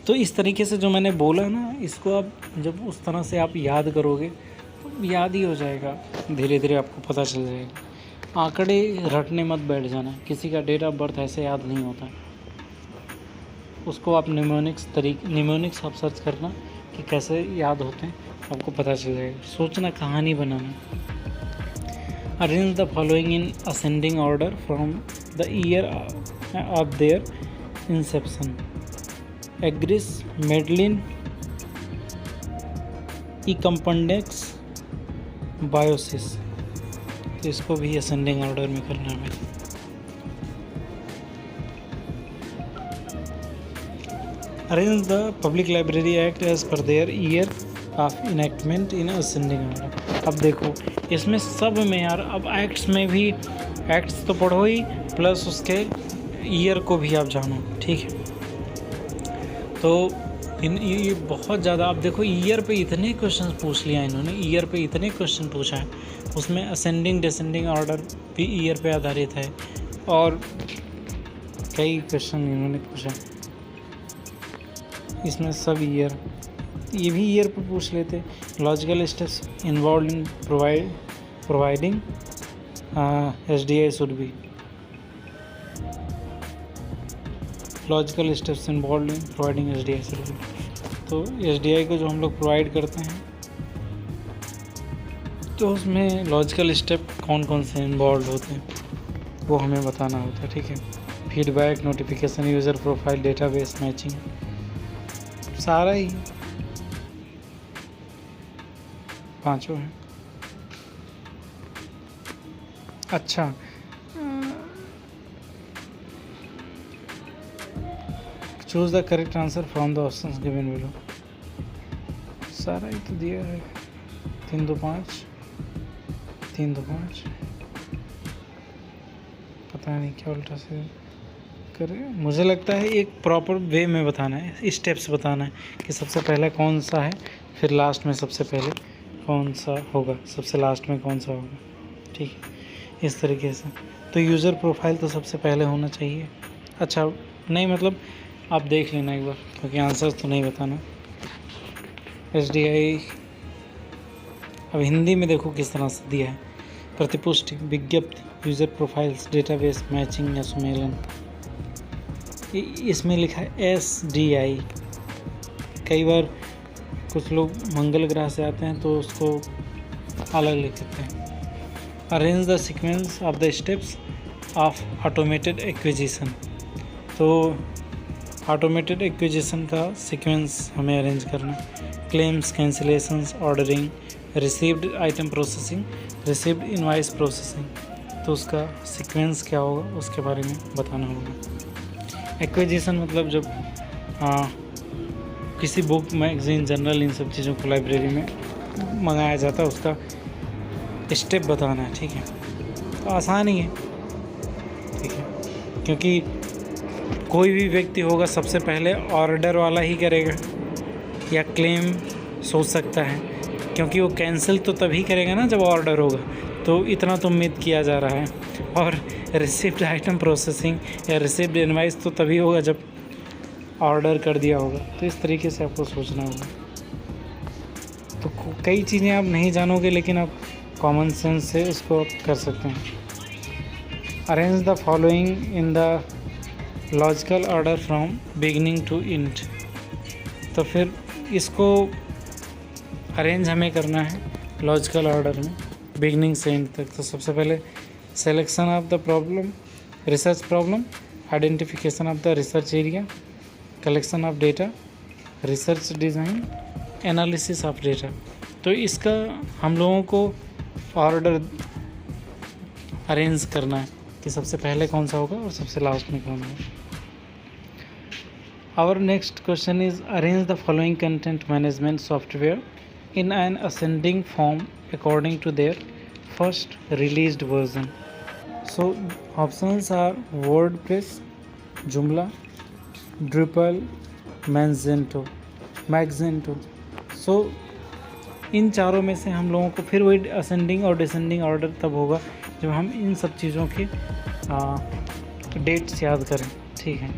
Speaker 1: तो इस तरीके से जो मैंने बोला ना, इसको आप जब उस तरह से आप याद करोगे तो याद ही हो जाएगा, धीरे धीरे आपको पता चल जाएगा। आंकड़े रटने मत बैठ जाना, किसी का डेट ऑफ बर्थ ऐसे याद नहीं होता। उसको आप निमोनिक्स आप सर्च करना कि कैसे याद होते हैं, आपको पता चल जाएगा। सोचना, कहानी बनाना। Arrange the following in ascending order from the year of their inception. AGRIS, MEDLINE, Ei Compendex, BIOSIS. तो इसको भी असेंडिंग ऑर्डर में करना है। Arrange the public library act as per their year of enactment in ascending order. अब देखो इसमें सब में यार, अब एक्ट्स में भी, एक्ट्स तो पढ़ो ही प्लस उसके ईयर को भी आप जानो, ठीक है। तो ये बहुत ज़्यादा, आप देखो ईयर पे इतने क्वेश्चन पूछ लिया इन्होंने, ईयर पे इतने क्वेश्चन पूछा है। उसमें असेंडिंग डिसेंडिंग ऑर्डर भी ईयर पे आधारित है और कई क्वेश्चन इन्होंने पूछा, इसमें सब ईयर, ये भी ईयर पे पूछ लेते। Logical steps involve in providing SDI should be. Logical steps involve in providing SDI should be. तो SDI को जो हम लोग प्रोवाइड करते हैं तो उसमें लॉजिकल स्टेप कौन कौन से इन्वॉल्व होते हैं वो हमें बताना होता है, ठीक है। Feedback, notification, user profile, database matching, सारा ही 5 है। अच्छा, choose the correct answer from the options given below. सारा ही तो दिया है, 3 2 5 3 2 5, पता नहीं क्या उल्टा से करे। मुझे लगता है एक प्रॉपर वे में बताना है, स्टेप्स बताना है कि सबसे पहले कौन सा है, फिर लास्ट में सबसे पहले कौन सा होगा, सबसे लास्ट में कौन सा होगा, ठीक है, इस तरीके से। तो यूज़र प्रोफाइल तो सबसे पहले होना चाहिए। अच्छा नहीं, मतलब आप देख लेना एक बार, क्योंकि आंसर तो नहीं बताना। SDI अब हिंदी में देखो किस तरह से दिया है। प्रतिपुष्टि, विज्ञप्ति, यूज़र प्रोफाइल्स, डेटाबेस, मैचिंग या सुमेलन। इसमें लिखा है SDI। कई बार कुछ लोग मंगल ग्रह से आते हैं तो उसको अलग लिख देते हैं। Arrange the sequence of the steps of automated acquisition. तो ऑटोमेटेड एक्विजिशन का सीक्वेंस हमें अरेंज करना। Claims, cancellations, ordering, received item processing, received invoice processing. तो उसका सीक्वेंस क्या होगा उसके बारे में बताना होगा। एक्विजिशन मतलब जब किसी बुक, मैगजीन, जर्नल, इन सब चीज़ों को लाइब्रेरी में मंगाया जाता है, उसका स्टेप बताना है। ठीक है, तो आसान ही है। ठीक है, क्योंकि कोई भी व्यक्ति होगा सबसे पहले ऑर्डर वाला ही करेगा या क्लेम सोच सकता है, क्योंकि वो कैंसिल तो तभी करेगा ना जब ऑर्डर होगा। तो इतना तो उम्मीद किया जा रहा है। और रिसिप्ट आइटम प्रोसेसिंग या रिसिप्ट इनवाइस तो तभी होगा जब ऑर्डर कर दिया होगा। तो इस तरीके से आपको सोचना होगा। तो कई चीज़ें आप नहीं जानोगे, लेकिन आप कॉमन सेंस से उसको आप कर सकते हैं। Arrange the following in the logical order from beginning to end. तो फिर इसको अरेंज हमें करना है लॉजिकल ऑर्डर में, बिगिनिंग से एंड तक। तो सबसे पहले selection of the problem, research problem, identification of the research area, collection of data, research design, analysis of data. तो इसका हम लोगों को ऑर्डर अरेंज करना है कि सबसे पहले कौन सा होगा और सबसे लास्ट में कौन होगा। Our next question is arrange the following content management software in an ascending form according to their first released version. So options are WordPress, Joomla, Drupal, Magento. So इन चारों में से हम लोगों को फिर वही असेंडिंग और डिसेंडिंग ऑर्डर तब होगा जब हम इन सब चीज़ों की डेट्स याद करें। ठीक है,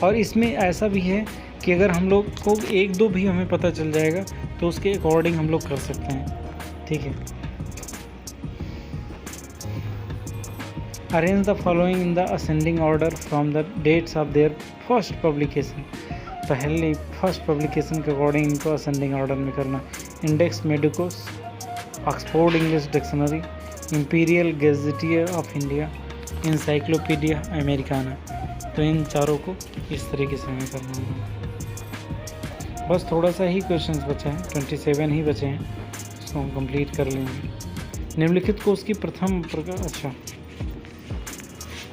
Speaker 1: और इसमें ऐसा भी है कि अगर हम लोग को एक दो भी हमें पता चल जाएगा तो उसके अकॉर्डिंग हम लोग कर सकते हैं। ठीक है, arrange the following in the ascending order from the dates of their first publication. पहले फर्स्ट पब्लिकेशन के अकॉर्डिंग इनको असेंडिंग ऑर्डर में करना। Index Medicus, Oxford English Dictionary, Imperial Gazetteer of India, Encyclopedia Americana. तो इन चारों को इस तरीके से हमें करना होगा। बस थोड़ा सा ही क्वेश्चंस बचा है, 27 ही बचे हैं, इसको हम कंप्लीट कर लेंगे। निम्नलिखित को उसकी प्रथम प्रकार। अच्छा,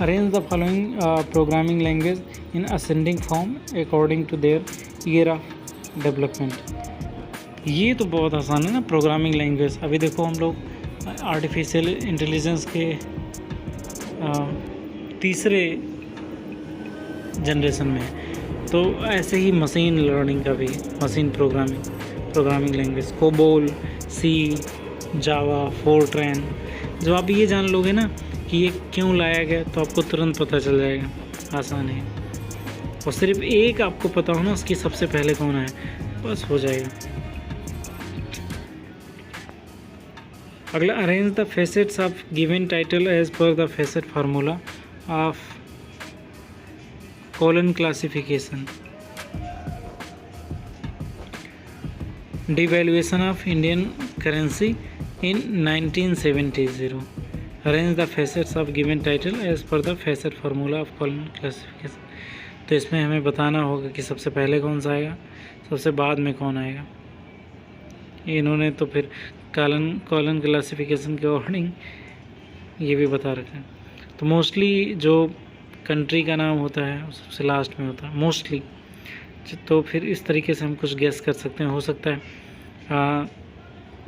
Speaker 1: arrange the following programming language in ascending form according to their year of development. ये तो बहुत आसान है ना प्रोग्रामिंग लैंग्वेज। अभी देखो हम लोग आर्टिफिशियल इंटेलिजेंस के तीसरे जनरेशन में है, तो ऐसे ही मशीन लर्निंग का भी, मशीन प्रोग्रामिंग लैंग्वेज कोबोल, सी, जावा, फोरट्रैन। जब आप ये जान लोगे ना कि ये क्यों लाया गया तो आपको तुरंत पता चल जाएगा, आसान है। और सिर्फ एक आपको पता हो ना उसकी सबसे पहले कौन है, बस हो जाएगा। अगला, arrange the facets of given title as per the facet formula of colon classification. Devaluation of Indian currency in 1970। Arrange the facets of given title as per the facet formula of colon classification. तो इसमें हमें बताना होगा कि सबसे पहले कौन सा आएगा, सबसे बाद में कौन आएगा। इन्होंने तो फिर कॉलन क्लासिफिकेशन के अकॉर्डिंग ये भी बता रखा है। तो मोस्टली जो कंट्री का नाम होता है सबसे लास्ट में होता है मोस्टली। तो फिर इस तरीके से हम कुछ गेस कर सकते हैं। हो सकता है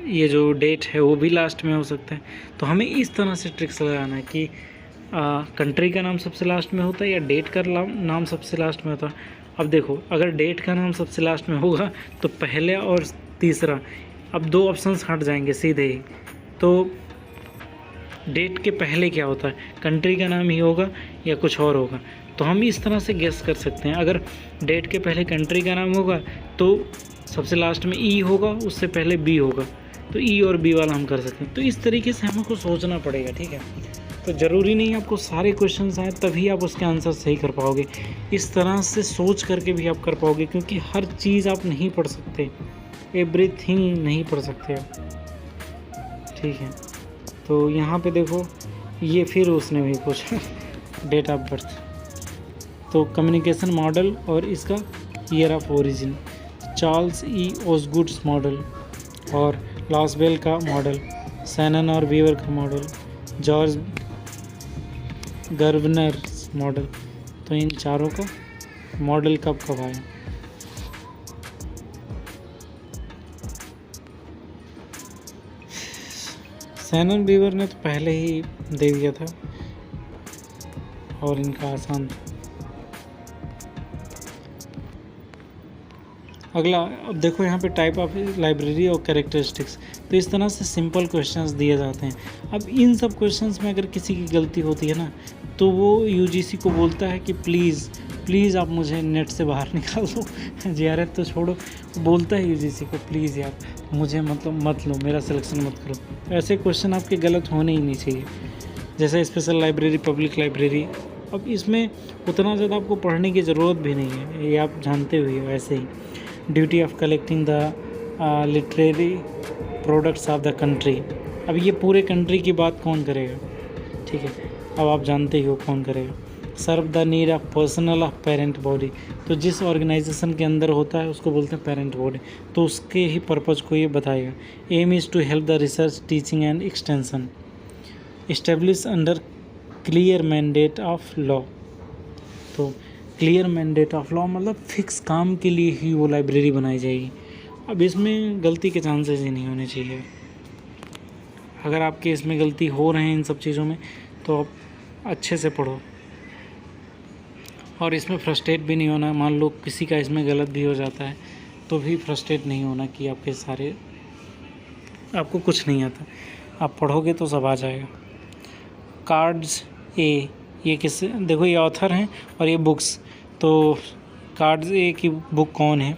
Speaker 1: ये जो डेट है वो भी लास्ट में हो सकता है। तो हमें इस तरह से ट्रिक्स लगाना है कि कंट्री का नाम सबसे लास्ट में होता है या डेट का नाम सबसे लास्ट में होता है। अब देखो, अगर डेट का नाम सबसे लास्ट में होगा तो पहले और तीसरा, अब दो ऑप्शंस हट जाएंगे सीधे ही। तो डेट के पहले क्या होता है, कंट्री का नाम ही होगा या कुछ और होगा। तो हम इस तरह से गेस कर सकते हैं। अगर डेट के पहले कंट्री का नाम होगा तो सबसे लास्ट में ई होगा, उससे पहले बी होगा। तो ई और बी वाला हम कर सकते हैं। तो इस तरीके से हमको सोचना पड़ेगा, ठीक है। तो ज़रूरी नहीं आपको सारे क्वेश्चंस आए तभी आप उसके आंसर सही कर पाओगे, इस तरह से सोच करके भी आप कर पाओगे, क्योंकि हर चीज़ आप नहीं पढ़ सकते, एवरीथिंग नहीं पढ़ सकते आप, ठीक है। तो यहाँ पे देखो ये फिर उसने भी पूछा डेट ऑफ बर्थ, तो कम्युनिकेशन मॉडल और इसका year of origin, Charles E Osgood's model और लॉसबेल का मॉडल, सैनन और बीवर का मॉडल, जॉर्ज गर्वनर मॉडल। तो इन चारों का मॉडल कब कब आया? सैनन बीवर ने तो पहले ही दे दिया था और इनका आसान था। अगला, अब देखो यहाँ पे टाइप ऑफ लाइब्रेरी और कैरेक्टरिस्टिक्स, तो इस तरह से सिंपल क्वेश्चंस दिए जाते हैं। अब इन सब क्वेश्चंस में अगर किसी की गलती होती है ना, तो वो यूजीसी को बोलता है कि प्लीज़ आप मुझे नेट से बाहर निकाल दो जीआरएफ तो छोड़ो, बोलता है यूजीसी को प्लीज़ यार मुझे मतलब मत लो, मेरा सिलेक्शन मत करो। ऐसे क्वेश्चन आपके गलत होने ही नहीं चाहिए। जैसे स्पेशल लाइब्रेरी, पब्लिक लाइब्रेरी, अब इसमें उतना ज़्यादा आपको पढ़ने की ज़रूरत भी नहीं है, ये आप जानते हुए हो। ऐसे ही duty of collecting the literary products of the country, अब ये पूरे कंट्री की बात कौन करेगा, ठीक है, अब आप जानते ही हो कौन करेगा। Serve the need of personal of parent body, तो जिस ऑर्गेनाइजेशन के अंदर होता है उसको बोलते हैं पेरेंट बॉडी, तो उसके ही पर्पज़ को ये बताएगा। Aim is to help the research, teaching and extension, establish under clear mandate of law, तो क्लियर मैंडेट ऑफ लॉ मतलब फिक्स काम के लिए ही वो लाइब्रेरी बनाई जाएगी। अब इसमें गलती के चांसेस ही नहीं होने चाहिए। अगर आपके इसमें गलती हो रहे हैं इन सब चीज़ों में, तो आप अच्छे से पढ़ो और इसमें फ्रस्ट्रेट भी नहीं होना। मान लो किसी का इसमें गलत भी हो जाता है तो भी फ्रस्ट्रेट नहीं होना कि आपको कुछ नहीं आता, आप पढ़ोगे तो सब आ जाएगा। कार्ड्स ए, ये किस, देखो ये ऑथर हैं और ये बुक्स, तो कार्ड्स ए की बुक कौन है?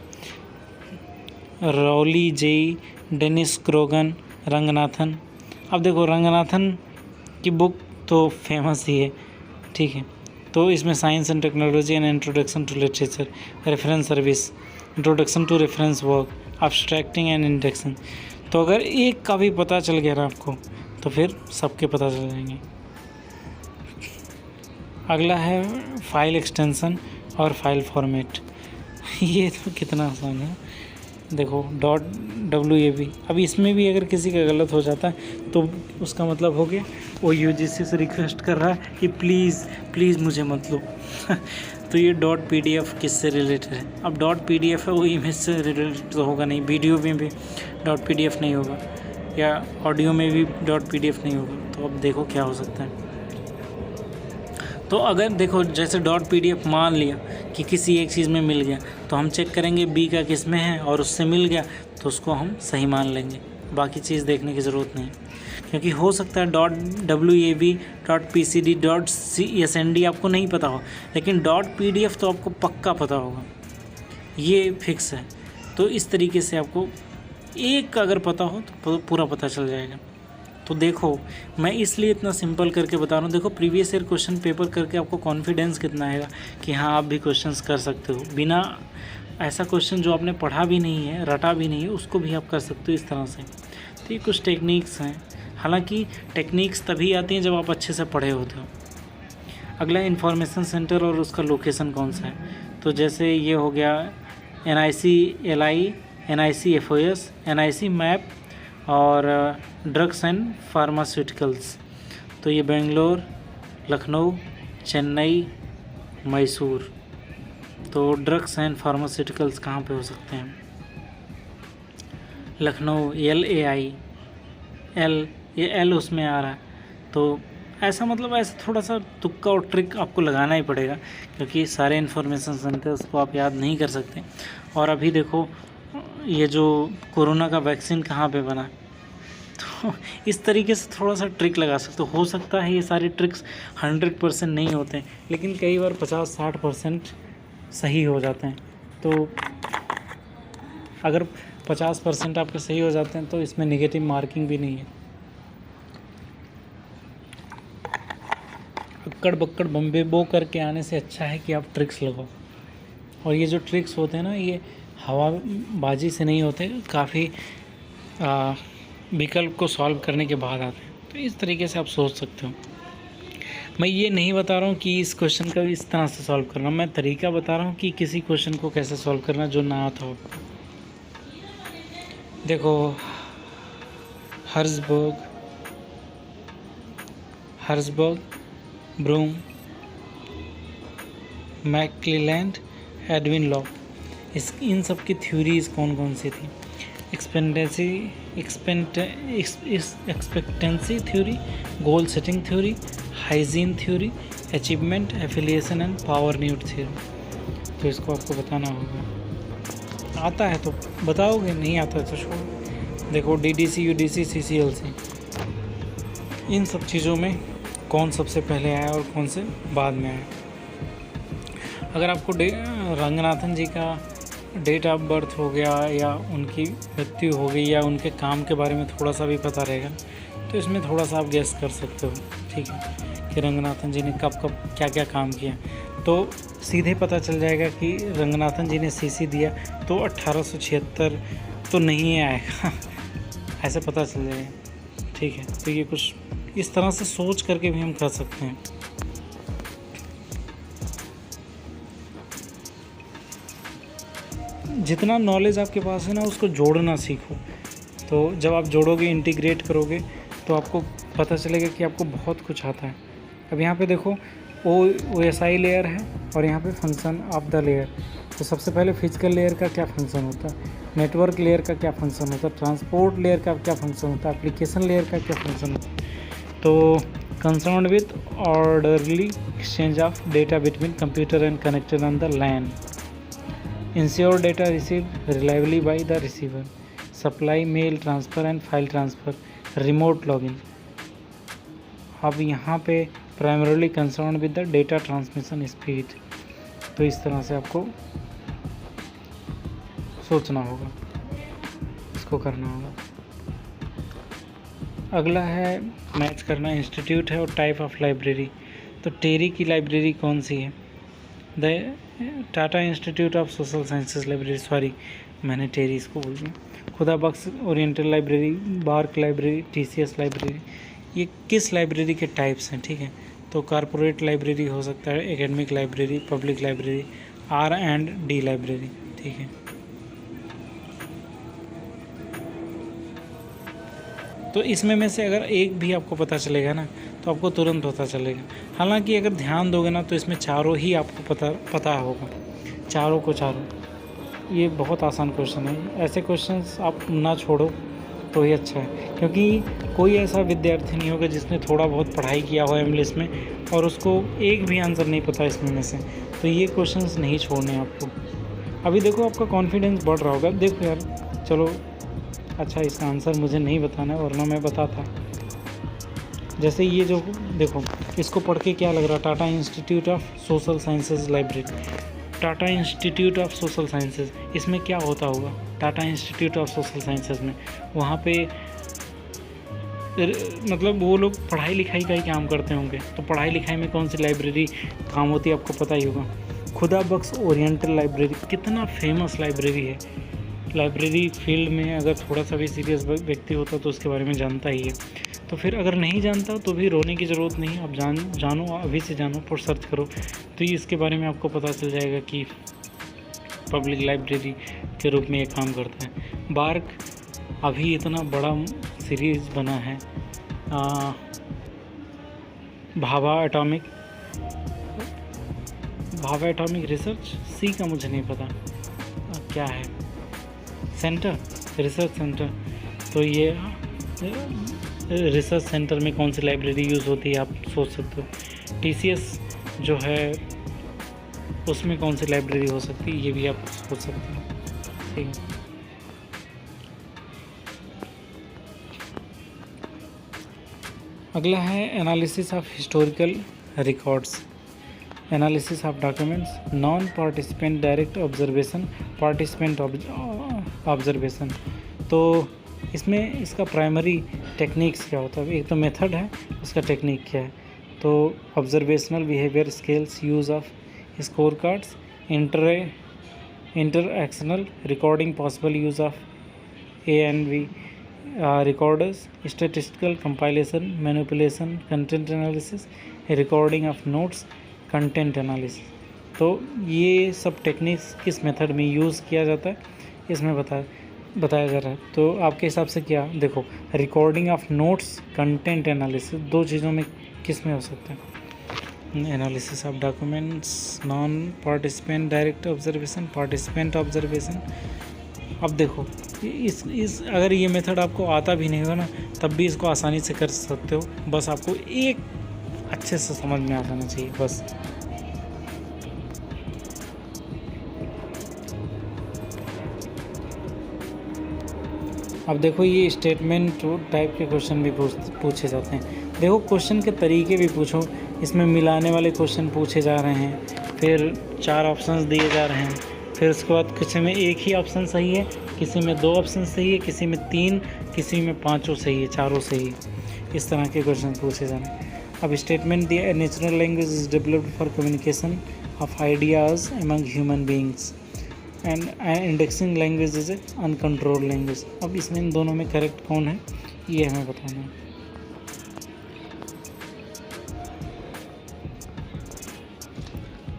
Speaker 1: Rowley J E, Dennis Grogan, Ranganathan. अब देखो रंगनाथन की बुक तो फेमस ही है, ठीक है। तो इसमें science and technology and introduction to literature, reference service, introduction to reference work, abstracting and indexing. तो अगर एक का भी पता चल गया ना आपको, तो फिर सबके पता चल जाएंगे। अगला है फाइल एक्सटेंशन और फाइल फॉर्मेट, ये तो कितना आसान है। देखो .wav, अब इसमें भी अगर किसी का गलत हो जाता है तो उसका मतलब हो गया वो यूजीसी से रिक्वेस्ट कर रहा है कि प्लीज़ मुझे मत लो तो ये .pdf किससे रिलेटेड है? अब .pdf है वो इमेज से रिलेटेड तो होगा नहीं, वीडियो में भी .pdf नहीं होगा या ऑडियो में भी .pdf नहीं होगा। तो अब देखो क्या हो सकता है। तो अगर देखो जैसे .pdf मान लिया कि किसी एक चीज़ में मिल गया, तो हम चेक करेंगे बी का किस में है और उससे मिल गया तो उसको हम सही मान लेंगे, बाकी चीज़ देखने की ज़रूरत नहीं। क्योंकि हो सकता है .wav, .pcd, .csnd आपको नहीं पता हो, लेकिन .pdf तो आपको पक्का पता होगा, ये फिक्स है। तो इस तरीके से आपको एक अगर पता हो तो पूरा पता चल जाएगा। तो देखो मैं इसलिए इतना सिंपल करके बता रहा हूँ। देखो प्रीवियस ईयर क्वेश्चन पेपर करके आपको कॉन्फिडेंस कितना आएगा कि हाँ आप भी क्वेश्चंस कर सकते हो, बिना ऐसा क्वेश्चन जो आपने पढ़ा भी नहीं है, रटा भी नहीं है, उसको भी आप कर सकते हो इस तरह से। तो ये कुछ टेक्निक्स हैं, हालांकि टेक्निक्स तभी आती हैं जब आप अच्छे से पढ़े होते हो। अगला इंफॉर्मेशन सेंटर और उसका लोकेशन कौन सा है, तो जैसे ये हो गया NIC-LI, NIC-FOS, NIC मैप और ड्रग्स एंड फार्मास्यूटिकल्स। तो ये बेंगलोर, लखनऊ, चेन्नई, मैसूर। तो ड्रग्स एंड फार्मास्यूटिकल्स कहाँ पे हो सकते हैं? लखनऊ, LAI, ये L उसमें आ रहा है। तो ऐसा मतलब ऐसा थोड़ा सा तुक्का और ट्रिक आपको लगाना ही पड़ेगा, क्योंकि सारे इन्फॉर्मेशन सेंटर्स को आप याद नहीं कर सकते। और अभी देखो ये जो कोरोना का वैक्सीन कहाँ पे बना, तो इस तरीके से थोड़ा सा ट्रिक लगा सकते हो सकता है ये सारे ट्रिक्स 100% नहीं होते हैं, लेकिन कई बार 50-60% सही हो जाते हैं। तो अगर 50% आपके सही हो जाते हैं तो इसमें नेगेटिव मार्किंग भी नहीं है। अक्कड़ बक्कड़ बम्बे बो करके आने से अच्छा है कि आप ट्रिक्स लगाओ। और ये जो ट्रिक्स होते हैं ना, ये हवाबाजी से नहीं होते, काफ़ी विकल्प को सॉल्व करने के बाद आते हैं। तो इस तरीके से आप सोच सकते हो। मैं ये नहीं बता रहा हूँ कि इस क्वेश्चन का इस तरह से सॉल्व करना, मैं तरीका बता रहा हूँ कि किसी क्वेश्चन को कैसे सॉल्व करना जो ना आता हो। देखो, Herzberg, Vroom, McClelland, Edwin Locke, इन सब की थ्योरीज कौन कौन सी थी? Expectancy theory, goal setting theory, hygiene theory, achievement, affiliation and power need theory. तो इसको आपको बताना होगा। आता है तो बताओगे, नहीं आता है तो छोड़ो। देखो, डीडीसी, यूडीसी, सीसीएलसी, इन सब चीज़ों में कौन सबसे पहले आया और कौन से बाद में आया। अगर आपको रंगनाथन जी का डेट ऑफ बर्थ हो गया या उनकी मृत्यु हो गई या उनके काम के बारे में थोड़ा सा भी पता रहेगा तो इसमें थोड़ा सा आप गेस कर सकते हो, ठीक है, कि रंगनाथन जी ने कब कब क्या क्या काम किया। तो सीधे पता चल जाएगा कि रंगनाथन जी ने सीसी दिया तो 1876 तो नहीं आएगा ऐसे पता चल जाएगा, ठीक है। तो ये कुछ इस तरह से सोच करके भी हम कर सकते हैं। जितना नॉलेज आपके पास है ना, उसको जोड़ना सीखो। तो जब आप जोड़ोगे, इंटीग्रेट करोगे, तो आपको पता चलेगा कि आपको बहुत कुछ आता है। अब यहाँ पे देखो, OSI लेयर है और यहाँ पे फंक्शन ऑफ द लेयर। तो सबसे पहले फिजिकल लेयर का क्या फंक्शन होता है, नेटवर्क लेयर का क्या फंक्शन होता है, ट्रांसपोर्ट लेयर का क्या फंक्शन होता है, एप्लीकेशन लेयर का क्या फंक्शन होता है। तो concern with orderly exchange of data between computer and connected on the LAN, ensure data received reliably by the receiver, supply mail transfer and file transfer, remote login। अब यहाँ पे primarily concerned with the data transmission speed। तो इस तरह से आपको सोचना होगा, इसको करना होगा। अगला है मैच करना, इंस्टीट्यूट है और टाइप ऑफ लाइब्रेरी। तो टेरी की लाइब्रेरी कौन सी है? The Tata institute of social sciences library, sorry मैंने टेरी इसको बोल दिया। Khuda Bakhsh oriental library, BARC library, TCS library. ये किस लाइब्रेरी के टाइप्स हैं, ठीक है। तो कॉरपोरेट लाइब्रेरी हो सकता है, academic library, public library, R&D library, ठीक है। तो इसमें में से अगर एक भी आपको पता चलेगा ना, तो आपको तुरंत पता चलेगा। हालांकि अगर ध्यान दोगे ना, तो इसमें चारों ही आपको पता होगा, चारों को चारों। ये बहुत आसान क्वेश्चन है, ऐसे क्वेश्चंस आप ना छोड़ो तो ही अच्छा है, क्योंकि कोई ऐसा विद्यार्थी नहीं होगा जिसने थोड़ा बहुत पढ़ाई किया हो इंग्लिश में और उसको एक भी आंसर नहीं पता इसमें में से। तो ये क्वेश्चंस नहीं छोड़ने आपको। अभी देखो, आपका कॉन्फिडेंस बढ़ रहा होगा। देखो यार, चलो अच्छा, इसका आंसर मुझे नहीं बताना है, वरना मैं बताता। जैसे ये जो देखो, इसको पढ़ के क्या लग रहा है? Tata institute of social sciences library, Tata institute of social sciences, इसमें क्या होता होगा? Tata institute of social sciences में वहाँ पे मतलब वो लोग पढ़ाई लिखाई का ही काम करते होंगे। तो पढ़ाई लिखाई में कौन सी लाइब्रेरी काम होती है आपको पता ही होगा। खुदा बख्श ओरिएंटल लाइब्रेरी कितना फेमस लाइब्रेरी है। लाइब्रेरी फील्ड में अगर थोड़ा सा भी सीरियस व्यक्ति होता तो उसके बारे में जानता ही है। तो फिर अगर नहीं जानता तो भी रोने की ज़रूरत नहीं, आप जानो, अभी से जानो, पर सर्च करो तो इसके बारे में आपको पता चल जाएगा कि पब्लिक लाइब्रेरी के रूप में ये काम करता है। बार्क अभी इतना बड़ा सीरीज़ बना है, भाभा एटॉमिक रिसर्च, सी का मुझे नहीं पता क्या है, रिसर्च सेंटर। तो ये रिसर्च सेंटर में कौन सी लाइब्रेरी यूज़ होती है आप सोच सकते हो। TCS जो है उसमें कौन सी लाइब्रेरी हो सकती है, ये भी आप सोच सकते हो, ठीक है। अगला है analysis of historical records, analysis of documents, non participant direct observation, participant observation. तो इसमें इसका प्राइमरी टेक्निक्स क्या होता है, एक तो मेथड है, उसका टेक्निक क्या है। तो observational behaviour skills, use of score cards, interactional recording, possible use of ANV recorders, statistical compilation, manipulation, content analysis, recording of notes, content analysis। तो ये सब टेक्निक्स किस मेथड में यूज़ किया जाता है इसमें बताया जा रहा है। तो आपके हिसाब से क्या, देखो recording of notes, content analysis, दो चीज़ों में किस में हो सकता है। Analysis of documents, non participant direct observation, participant observation. अब देखो इस अगर ये मेथड आपको आता भी नहीं हो ना, तब भी इसको आसानी से कर सकते हो, बस आपको एक अच्छे से समझ में आ जाना चाहिए बस। अब देखो ये स्टेटमेंट टाइप के क्वेश्चन भी पूछे जाते हैं। देखो क्वेश्चन के तरीके भी पूछो, इसमें मिलाने वाले क्वेश्चन पूछे जा रहे हैं, फिर 4 ऑप्शंस दिए जा रहे हैं, फिर उसके बाद किसी में एक ही ऑप्शन सही है, किसी में 2 ऑप्शन सही है, किसी में 3, किसी में 5 सही है, 4 सही है। इस तरह के क्वेश्चन पूछे जा रहे हैं। अब स्टेटमेंट दिया, natural language is developed for communication of ideas among human beings and indexing language is uncontrolled language. अब इसमें इन दोनों में करेक्ट कौन है ये हमें बताना है।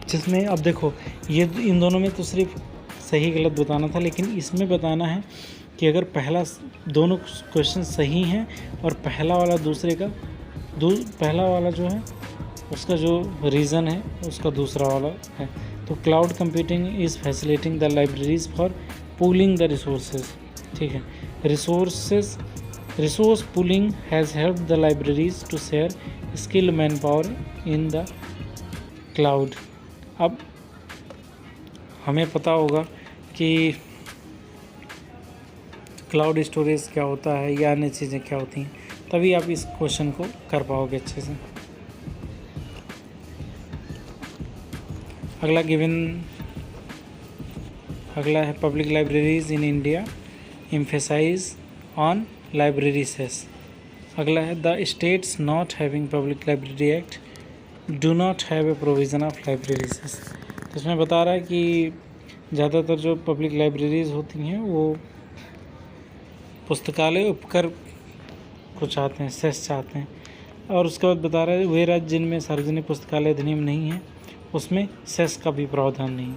Speaker 1: जिसमें अब देखो ये इन दोनों में तो सिर्फ सही गलत बताना था, लेकिन इसमें बताना है कि अगर दोनों क्वेश्चन सही हैं और पहला वाला दूसरे का पहला वाला जो है उसका जो रीज़न है उसका दूसरा वाला है। तो cloud computing is facilitating the libraries for pooling the resources. ठीक है, resource pooling has helped the libraries to share skill man power in the cloud. अब हमें पता होगा कि क्लाउड स्टोरेज क्या होता है या अन्य चीज़ें क्या होती हैं, तभी आप इस क्वेश्चन को कर पाओगे अच्छे से। अगला है public libraries in India emphasize on library cess. अगला है the states not having public library act do not have a provision of library cess. तो इसमें बता रहा है कि ज़्यादातर जो पब्लिक लाइब्रेरीज़ होती हैं वो पुस्तकालय उपकर को चाहते हैं, सेस चाहते हैं। और उसके बाद बता रहा है वे राज्य जिनमें सार्वजनिक पुस्तकालय अधिनियम नहीं है उसमें सेस का भी प्रावधान नहीं।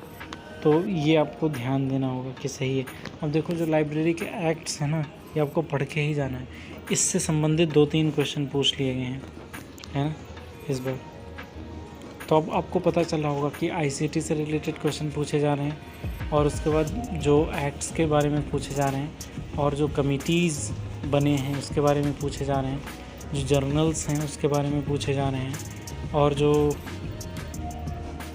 Speaker 1: तो ये आपको ध्यान देना होगा कि सही है। अब देखो जो लाइब्रेरी के एक्ट्स हैं ना, ये आपको पढ़ के ही जाना है। इससे संबंधित 2-3 क्वेश्चन पूछ लिए गए हैं, है ना, इस बार। तो अब आपको पता चला होगा कि आईसीटी से रिलेटेड क्वेश्चन पूछे जा रहे हैं, और उसके बाद जो एक्ट्स के बारे में पूछे जा रहे हैं, और जो कमिटीज़ बने हैं उसके बारे में पूछे जा रहे हैं, जो जर्नल्स हैं उसके बारे में पूछे जा रहे हैं, और जो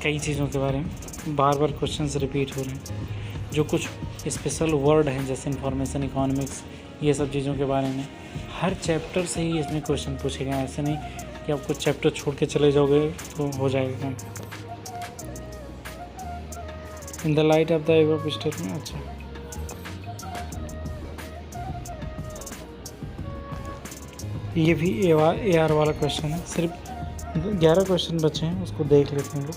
Speaker 1: कई चीज़ों के बारे में बार बार क्वेश्चंस रिपीट हो रहे हैं। जो कुछ स्पेशल वर्ड हैं जैसे इंफॉर्मेशन इकोनॉमिक्स, ये सब चीज़ों के बारे में हर चैप्टर से ही इसमें क्वेश्चन पूछे गए हैं। ऐसे नहीं कि आप कुछ चैप्टर छोड़ के चले जाओगे तो हो जाएगा काम। In the light of the above statement. अच्छा, ये भी AR वाला क्वेश्चन है। सिर्फ 11 क्वेश्चन बचे हैं, उसको देख लेते हैं लोग।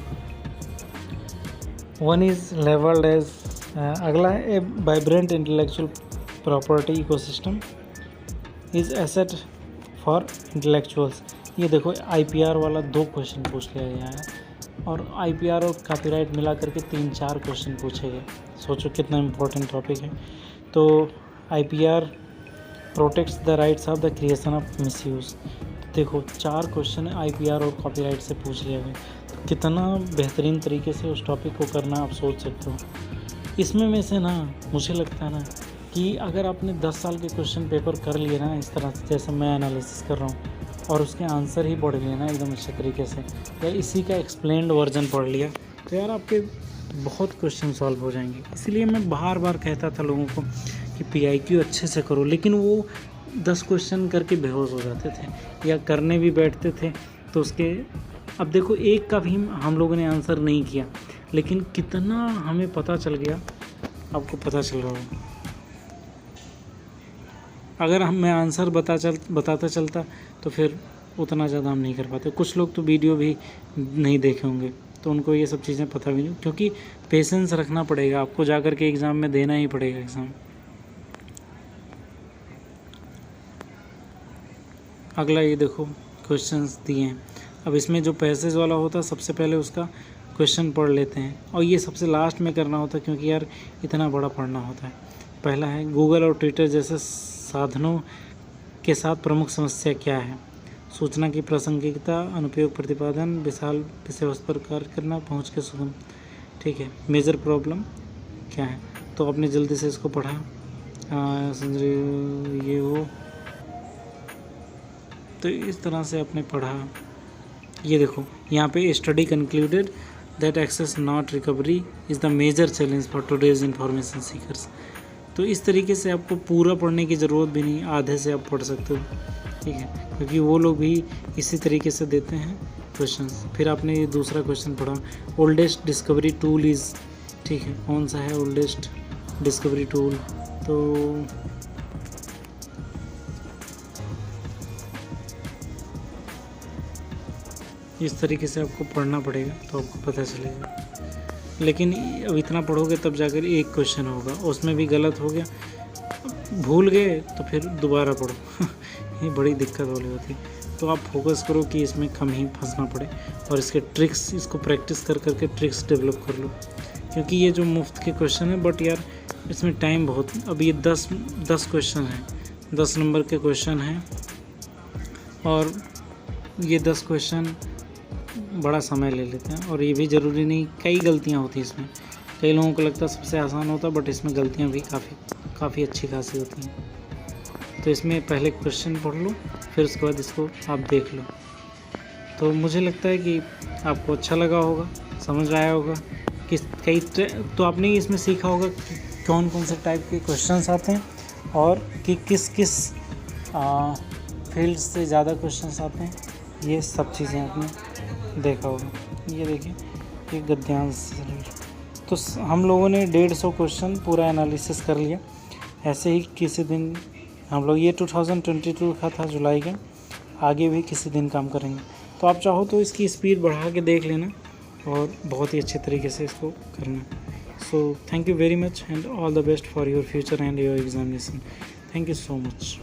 Speaker 1: वन इज़ लेवल्ड एज, अगला है a vibrant intellectual property ecosystem is asset for intellectuals. ये देखो IPR वाला 2 क्वेश्चन पूछ लिया गया है, और IPR और कॉपीराइट मिला करके 3-4 क्वेश्चन पूछे गए। सोचो कितना इम्पोर्टेंट टॉपिक है। तो IPR protects the rights of the creation of misuse. देखो 4 क्वेश्चन IPR और कॉपीराइट से पूछ लिया गया। कितना बेहतरीन तरीके से उस टॉपिक को करना आप सोच सकते हो। इसमें में से ना मुझे लगता है ना कि अगर आपने 10 साल के क्वेश्चन पेपर कर लिए ना इस तरह से जैसे मैं एनालिसिस कर रहा हूँ, और उसके आंसर ही पढ़ लिए ना एकदम अच्छे तरीके से, या इसी का एक्सप्लेन्ड वर्जन पढ़ लिया, तो यार आपके बहुत क्वेश्चन सॉल्व हो जाएंगे। इसलिए मैं बार बार कहता था लोगों को कि PIQ अच्छे से करो, लेकिन वो 10 क्वेश्चन करके बेहोश हो जाते थे या करने भी बैठते थे तो उसके, अब देखो एक का भी हम लोगों ने आंसर नहीं किया, लेकिन कितना हमें पता चल गया, आपको पता चल रहा होगा। अगर मैं आंसर बताता चलता तो फिर उतना ज़्यादा हम नहीं कर पाते। कुछ लोग तो वीडियो भी नहीं देखे होंगे तो उनको ये सब चीज़ें पता भी नहीं, क्योंकि पेशेंस रखना पड़ेगा आपको, जा कर के एग्ज़ाम में देना ही पड़ेगा एग्ज़ाम। अगला ये देखो क्वेश्चंस दिए हैं। अब इसमें जो पैसेज वाला होता है सबसे पहले उसका क्वेश्चन पढ़ लेते हैं, और ये सबसे लास्ट में करना होता है क्योंकि यार इतना बड़ा पढ़ना होता है। पहला है गूगल और ट्विटर जैसे साधनों के साथ प्रमुख समस्या क्या है। सूचना की प्रासंगिकता, अनुपयोग प्रतिपादन, विशाल विषय वस्तु पर कार्य करना, पहुँच के सुगम। ठीक है, मेजर प्रॉब्लम क्या है, तो आपने जल्दी से इसको पढ़ा। ये वो तो इस तरह से आपने पढ़ा। ये देखो यहाँ पे study concluded that access not recovery is the major challenge for today's information seekers. तो इस तरीके से आपको पूरा पढ़ने की ज़रूरत भी नहीं, आधे से आप पढ़ सकते हो। ठीक है, क्योंकि वो लोग भी इसी तरीके से देते हैं क्वेश्चंस। फिर आपने ये दूसरा क्वेश्चन पढ़ा, ओल्डेस्ट डिस्कवरी टूल इज़। ठीक है, कौन सा है ओल्डेस्ट डिस्कवरी टूल, तो इस तरीके से आपको पढ़ना पड़ेगा तो आपको पता चलेगा। लेकिन अब इतना पढ़ोगे तब जाकर एक क्वेश्चन होगा, उसमें भी गलत हो गया, भूल गए तो फिर दोबारा पढ़ो ये बड़ी दिक्कत वाली होती है। तो आप फोकस करो कि इसमें कम ही फंसना पड़े, और इसके ट्रिक्स, इसको प्रैक्टिस कर करके ट्रिक्स डेवलप कर लो, क्योंकि ये जो मुफ्त के क्वेश्चन है बट यार इसमें टाइम बहुत। अब ये 10 क्वेश्चन हैं, 10 नंबर के क्वेश्चन हैं, और ये 10 क्वेश्चन बड़ा समय ले लेते हैं, और ये भी ज़रूरी नहीं, कई गलतियाँ होती हैं इसमें। कई लोगों को लगता है सबसे आसान होता है, बट इसमें गलतियाँ भी काफ़ी अच्छी खासी होती हैं। तो इसमें पहले क्वेश्चन पढ़ लो, फिर उसके बाद इसको आप देख लो। तो मुझे लगता है कि आपको अच्छा लगा होगा, समझ आया होगा कि तो आपने इसमें सीखा होगा कि कौन कौन से टाइप के क्वेश्चंस आते हैं, और कि किस किस फील्ड से ज़्यादा क्वेश्चंस आते हैं, ये सब चीज़ें आपने देखा होगा। ये देखिए, ये गद्यांश। तो हम लोगों ने 150 क्वेश्चन पूरा एनालिसिस कर लिया। ऐसे ही किसी दिन हम लोग, ये 2022 का था जुलाई का, आगे भी किसी दिन काम करेंगे। तो आप चाहो तो इसकी स्पीड बढ़ा के देख लेना, और बहुत ही अच्छे तरीके से इसको करना। So thank you very much and all the best for your future and your examination. Thank you so much.